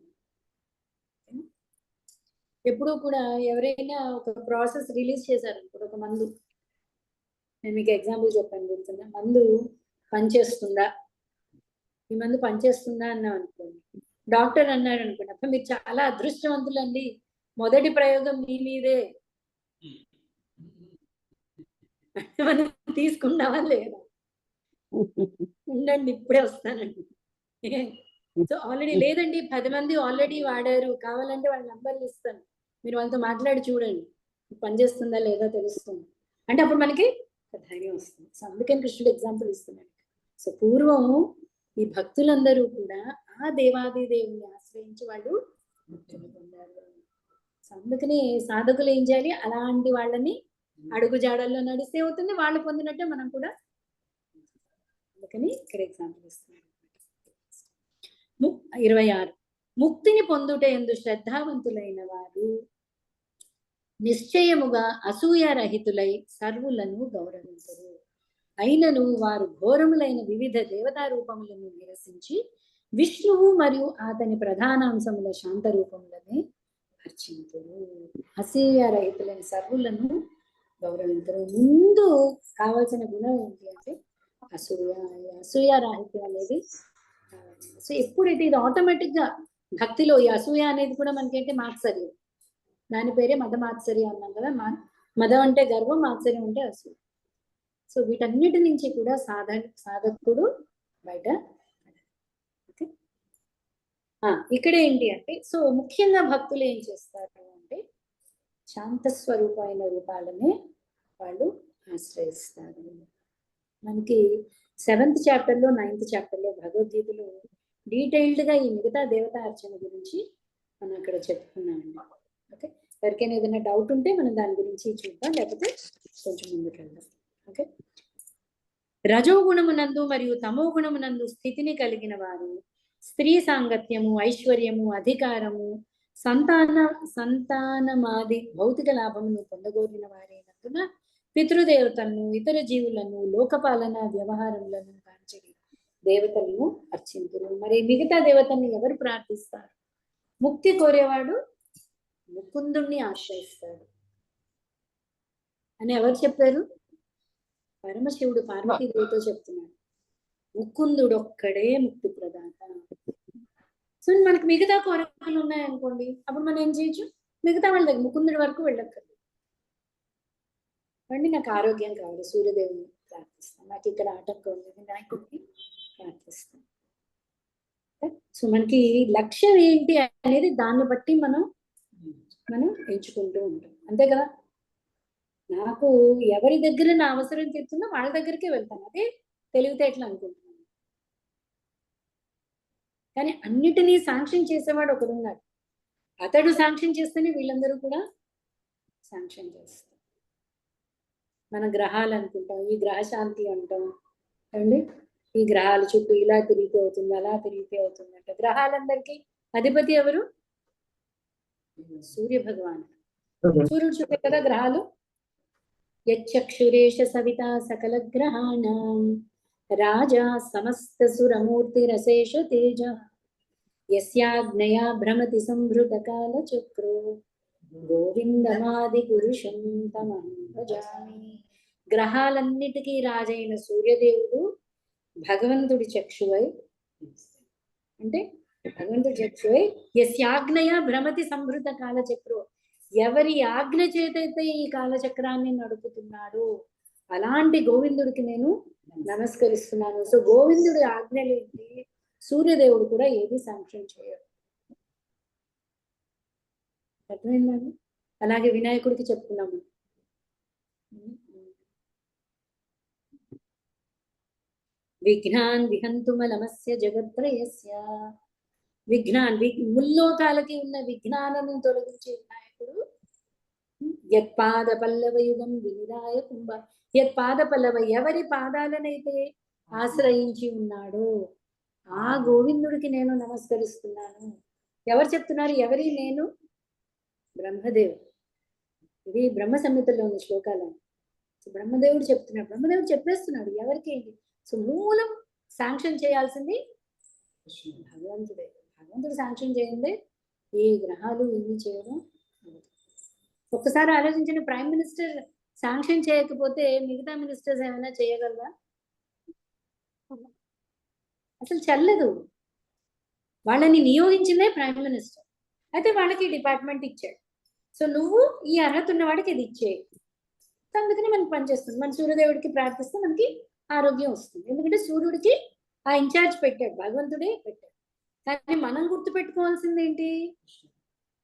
ఎప్పుడూ కూడా ఎవరైనా ఒక ప్రాసెస్ రిలీజ్ చేశారు, ఇప్పుడు ఒక మందు, నేను మీకు ఎగ్జాంపుల్ చెప్పాను గుర్తుందా? మందు పనిచేస్తుందా, ఈ మందు పనిచేస్తుందా అన్నాం అనుకోండి, డాక్టర్ అన్నాడు అనుకోండి, అప్పుడు మీరు చాలా అదృష్టవంతులండి, మొదటి ప్రయోగం మీ మీదే, మనం తీసుకున్నావా లేదా? ఉండండి ఇప్పుడే వస్తానండి. సో ఆల్రెడీ లేదండి, 10 మంది ఆల్రెడీ వాడారు, కావాలంటే వాళ్ళ నంబర్లు ఇస్తాను, మీరు వాళ్ళతో మాట్లాడి చూడండి, పనిచేస్తుందా లేదా తెలుస్తుంది అంటే అప్పుడు మనకి ధైర్యం వస్తుంది. సో అందుకని కృష్ణుడు ఎగ్జాంపుల్ ఇస్తున్నాడు. సో పూర్వం ఈ భక్తులందరూ కూడా ఆ ఆ దేవాది దేవుని ఆశ్రయించి వాళ్ళు ముక్తిని పొందారు. సో అందుకని సాధకులు ఏం చేయాలి, అలాంటి వాళ్ళని అడుగు జాడల్లో నడిస్తే అవుతుంది, వాళ్ళు పొందినట్టే మనం కూడా. అందుకని ఇక్కడ ఎగ్జాంపుల్ ఇస్తున్నాడు. 26 ముక్తిని పొందుట ఎందు శ్రద్ధావంతులైన వారు నిశ్చయముగా అసూయారహితులై సర్వులను గౌరవించరు. అయినను వారు ఘోరములైన వివిధ దేవతా రూపములను నిరసించి విష్ణువు మరియు అతని ప్రధానాంశముల శాంత రూపములని అర్చింతురు. అసూయారహితులైన సర్వులను గౌరవించరు. ముందు కావాల్సిన గుణం ఏంటి అంటే అసూయారాహిత్యం అనేది. సో ఎప్పుడైతే ఇది ఆటోమేటిక్ గా భక్తిలో ఈ అసూయ అనేది కూడా మనకేంటి మాత్సర్యం, దాని పేరే మదమాత్సర్యం అన్నాం కదా. మదం అంటే గర్వం, మాత్సర్యం అంటే అసూయ. సో వీటన్నిటి నుంచి కూడా సాధకుడు బయట. ఓకే, ఇక్కడ ఏంటి అంటే, సో ముఖ్యంగా భక్తులు ఏం చేస్తారు అంటే శాంత స్వరూపమైన రూపాలనే వాళ్ళు ఆశ్రయిస్తారు. మనకి 7th చాప్టర్లో 9th చాప్టర్లో భగవద్గీతలో డీటెయిల్డ్ గా ఈ మిగతా దేవతా అర్చన గురించి మనం అక్కడ చెప్పుకున్నామండి. ఓకే, ఎవరికైనా ఏదైనా డౌట్ ఉంటే మనం దాని గురించి చూద్దాం, లేకపోతే కొంచెం ముందుకు వెళ్దాం. ఓకే, రజోగుణమునందు మరియు తమో గుణమునందు స్థితిని కలిగిన వారు స్త్రీ సాంగత్యము, ఐశ్వర్యము, అధికారము, సంతానమాది భౌతిక లాభమును పొందగోరిన వారైనందున పితృదేవతలను, ఇతర జీవులను, లోకపాలన వ్యవహారములను కాంచి దేవతలను అర్చింతురు. మరి మిగతా దేవతల్ని ఎవరు ప్రార్థిస్తారు? ముక్తి కోరేవాడు ముకుందుణ్ణి ఆశ్రయిస్తాడు అని ఎవరు చెప్పారు? పరమశివుడు పార్వతీదేవితో చెప్తున్నాడు, ముకుందుడు ఒక్కడే ముక్తి ప్రదాత. సో మనకి మిగతా కోరికలు ఉన్నాయనుకోండి, అప్పుడు మనం ఏం చేయొచ్చు, మిగతా వాళ్ళ దగ్గర ముకుందుడి వరకు వెళ్ళక్కర్లేదు. అండి నాకు ఆరోగ్యం కావాలి, సూర్యదేవుని ప్రార్థిస్తాను. నాకు ఇక్కడ ఆటంకం ఉంది, వినాయకుడిని ప్రార్థిస్తాను. సో మనకి లక్ష్యం ఏంటి అనేది దాన్ని బట్టి మనం ఎంచుకుంటూ ఉంటాం, అంతే కదా. నాకు ఎవరి దగ్గర నా అవసరం తీరుతుందో వాళ్ళ దగ్గరికే వెళ్తాను, అదే తెలివితేటలు అనుకుంటున్నాను. కానీ అన్నిటినీ శాంక్షన్ చేసేవాడు ఒకడు ఉన్నాడు, అతడు శాంక్షన్ చేస్తేనే వీళ్ళందరూ కూడా శాంక్షన్ చేస్తారు. మన గ్రహాలు అనుకుంటాం, ఈ గ్రహ శాంతి అంటాం అండి, ఈ గ్రహాల చుట్టూ ఇలా తిరిగితే అవుతుంది, అలా తిరిగితే అవుతుంది అంటే గ్రహాలందరికీ అధిపతి ఎవరు? సూర్య భగవాన్. సూర్యుడు చుట్టే కదా గ్రహాలు. యచ్చక్షురేష సవిత సకల గ్రహాణం రాజా సమస్త సురమూర్తి రసేష తేజ యస్యాగ్నయా భ్రమతి సంభృత కాల చక్రో గోవిందమాది పురుషం తమహం భజామి. గ్రహాలన్నిటికీ రాజైన సూర్యదేవుడు భగవంతుడి చక్షువై, అంటే భగవంతుడి చక్షువై యస్యాగ్నయ భ్రమతి సంభృత కాల చక్రో, ఎవరి ఆజ్ఞ చేతైతే ఈ కాలచక్రాన్ని నడుపుతున్నాడు అలాంటి గోవిందుడికి నేను నమస్కరిస్తున్నాను. సో గోవిందుడి ఆజ్ఞలేంటి, సూర్యదేవుడు కూడా ఏది శాంక్షన్ చేయడు. అర్థమైందండి? అలాగే వినాయకుడికి చెప్పుకున్నాము, విఘ్నాన్ విహంతుమలమస్య జగత్రయస్య. ముల్లోకాలకి ఉన్న విఘ్నాలను తొలగించే వినాయకుడు. యత్పాద పల్లవయుగం వినిరాయ కుంభ. యత్పాద పల్లవ, ఎవరి పాదాలనైతే ఆశ్రయించి ఉన్నాడో ఆ గోవిందుడికి నేను నమస్కరిస్తున్నాను. ఎవరు చెప్తున్నారు? ఎవరి? నేను బ్రహ్మదేవుడు. ఇది బ్రహ్మ సంహితలో ఉన్న శ్లోకాలను బ్రహ్మదేవుడు చెప్తున్నాడు. బ్రహ్మదేవుడు చెప్పేస్తున్నాడు ఎవరికి ఏంటి. సో మూలం శాంక్షన్ చేయాల్సింది భగవంతుడే. భగవంతుడు శాంక్షన్ చేయండి ఈ గ్రహాలు ఇవి చేయడం. ఒక్కసారి ఆలోచించిన, ప్రైమ్ మినిస్టర్ శాంక్షన్ చేయకపోతే మిగతా మినిస్టర్స్ ఏమైనా చేయగలరా? అసలు చెల్లదు. వాళ్ళని నియోగించిందే ప్రైమ్ మినిస్టర్. అయితే వాళ్ళకి డిపార్ట్మెంట్ ఇచ్చాడు. సో నువ్వు ఈ అర్హత ఉన్న వాడికి ఇది ఇచ్చేయి. అందుకని మనకి పనిచేస్తుంది. మన సూర్యదేవుడికి ప్రార్థిస్తే మనకి ఆరోగ్యం వస్తుంది. ఎందుకంటే సూర్యుడికి ఆ ఇన్ఛార్జ్ పెట్టాడు, భగవంతుడే పెట్టాడు. కానీ మనం గుర్తుపెట్టుకోవాల్సింది ఏంటి?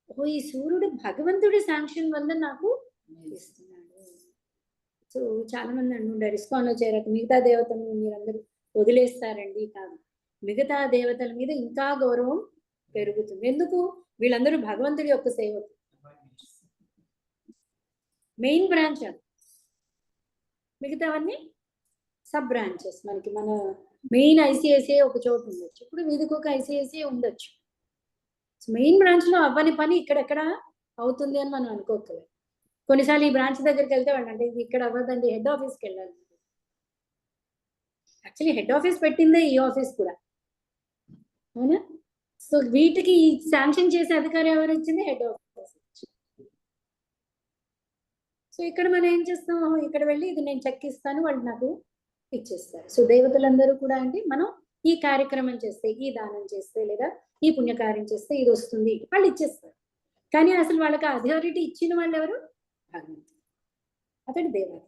ఓ ఈ సూర్యుడు భగవంతుడి శాంక్షన్ వల్ల నాకు ఇస్తున్నాడు. సో చాలా మంది అంటుంటారు ఇస్కాన్లో చేరాక మిగతా దేవతను మీరందరూ వదిలేస్తారండి. కాదు, మిగతా దేవతల మీద ఇంకా గౌరవం పెరుగుతుంది. ఎందుకు? వీళ్ళందరూ భగవంతుడి యొక్క సేవకులు. మెయిన్ బ్రాంచ్ అది, మిగతావన్నీ సబ్ బ్రాంచెస్. మన మెయిన్ ఐసిఐసిఐ ఒక చోటు ఉండొచ్చు, ఇప్పుడు వీధికి ఒక ఐసిఐసిఐ ఉండొచ్చు. మెయిన్ బ్రాంచ్ లో అవ్వని పని ఇక్కడెక్కడ అవుతుంది అని మనం అనుకోకలేదు. కొన్నిసార్లు ఈ బ్రాంచ్ దగ్గరికి వెళ్తే వాళ్ళు అంటే ఇది ఇక్కడ అవ్వదండి, హెడ్ ఆఫీస్కి వెళ్ళాలి. యాక్చువల్లీ హెడ్ ఆఫీస్ పెట్టిందే ఈ ఆఫీస్ కూడా, అవునా? సో వీటికి శాంక్షన్ చేసే అధికారం ఎవరు ఇచ్చింది? Head office. సో ఇక్కడ మనం ఏం చేస్తాం, ఇక్కడ వెళ్ళి ఇది నేను చెక్ ఇస్తాను, వాళ్ళు నాకు ఇచ్చేస్తారు. సో దేవతలందరూ కూడా అంటే మనం ఈ కార్యక్రమం చేస్తే, ఈ దానం చేస్తే, లేదా ఈ పుణ్యకార్యం చేస్తే ఇది వస్తుంది, వాళ్ళు ఇచ్చేస్తారు. కానీ అసలు వాళ్ళకి అథారిటీ ఇచ్చిన వాళ్ళు ఎవరు? భగవంతుడు, అతడు దేవత.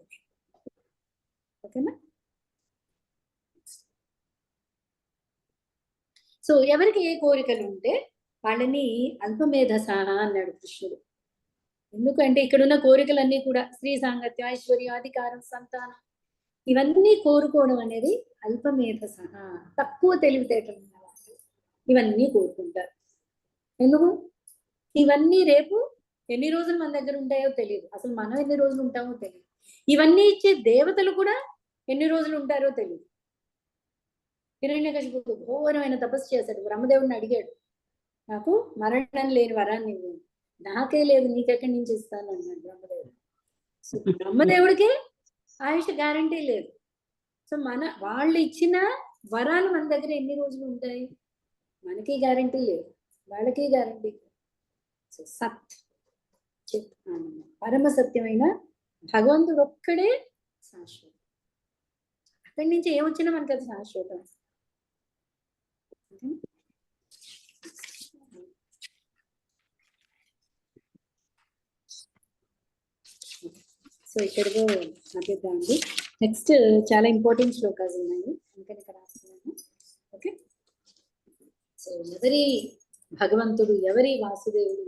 ఓకేనా? సో ఎవరికి ఏ కోరికలు ఉంటే వాళ్ళని అల్పమేధస అన్నాడు కృష్ణుడు. ఎందుకంటే ఇక్కడున్న కోరికలన్నీ కూడా స్త్రీ సాంగత్యం, ఐశ్వర్యం, అధికారం, సంతానం, ఇవన్నీ కోరుకోవడం అనేది అల్పమేధస, తక్కువ తెలివితేటలు ఉన్న వాళ్ళు ఇవన్నీ కోరుకుంటారు. ఎందుకు? ఇవన్నీ రేపు ఎన్ని రోజులు మన దగ్గర ఉంటాయో తెలియదు, అసలు మనం ఎన్ని రోజులు ఉంటామో తెలియదు. ఇవన్నీ ఇచ్చే దేవతలు కూడా ఎన్ని రోజులు ఉంటారో తెలియదు. హిరణ్యకశిపుడు ఘోరమైన తపస్సు చేశాడు. బ్రహ్మదేవుడిని అడిగాడు, నాకు మరణం లేని వరాన్ని ఇవ్వు. నాకే లేదు, నీకెక్కడి నుంచి ఇస్తాను అన్నాడు బ్రహ్మదేవుడు. సో బ్రహ్మదేవుడికే ఆయుష్ గ్యారంటీ లేదు. సో వాళ్ళు ఇచ్చిన వరాలు మన దగ్గర ఎన్ని రోజులు ఉంటాయి మనకి గ్యారంటీ లేదు, వాళ్ళకి గ్యారంటీ లేదు. సో సత్ చిత్ ఆనందం, పరమ సత్యమైన భగవంతుడు ఒక్కడే శాశ్వతం. అక్కడి నుంచి ఏమొచ్చినా మనకి అది శాశ్వతం. సో ఇక్కడితో ఆపేద్దామండి. నెక్స్ట్ చాలా ఇంపార్టెంట్ శ్లోకాలు ఉన్నాయి, అందుకని ఇక్కడ రాస్తున్నాను. ఓకే, సో ఎవరి భగవంతుడు, ఎవరి వాసుదేవుడు,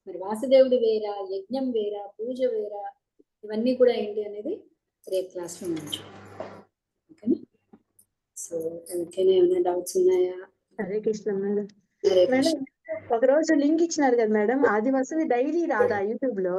మరి వాసుదేవుడు వేరా, యజ్ఞం వేరా, పూజ వేరా, ఇవన్నీ కూడా ఏంటి అనేది రేపు క్లాస్లో మనం చూద్దాం. ఓకేనా? సో ఎవరికైనా ఏమైనా డౌట్స్ ఉన్నాయా? హరే కృష్ణ మేడం. హరే మేడం కృష్ణ. ఒక రోజు లింక్ ఇచ్చినారు కదా మేడం, అది వస్తుంది డైలీ రాదా యూట్యూబ్ లో?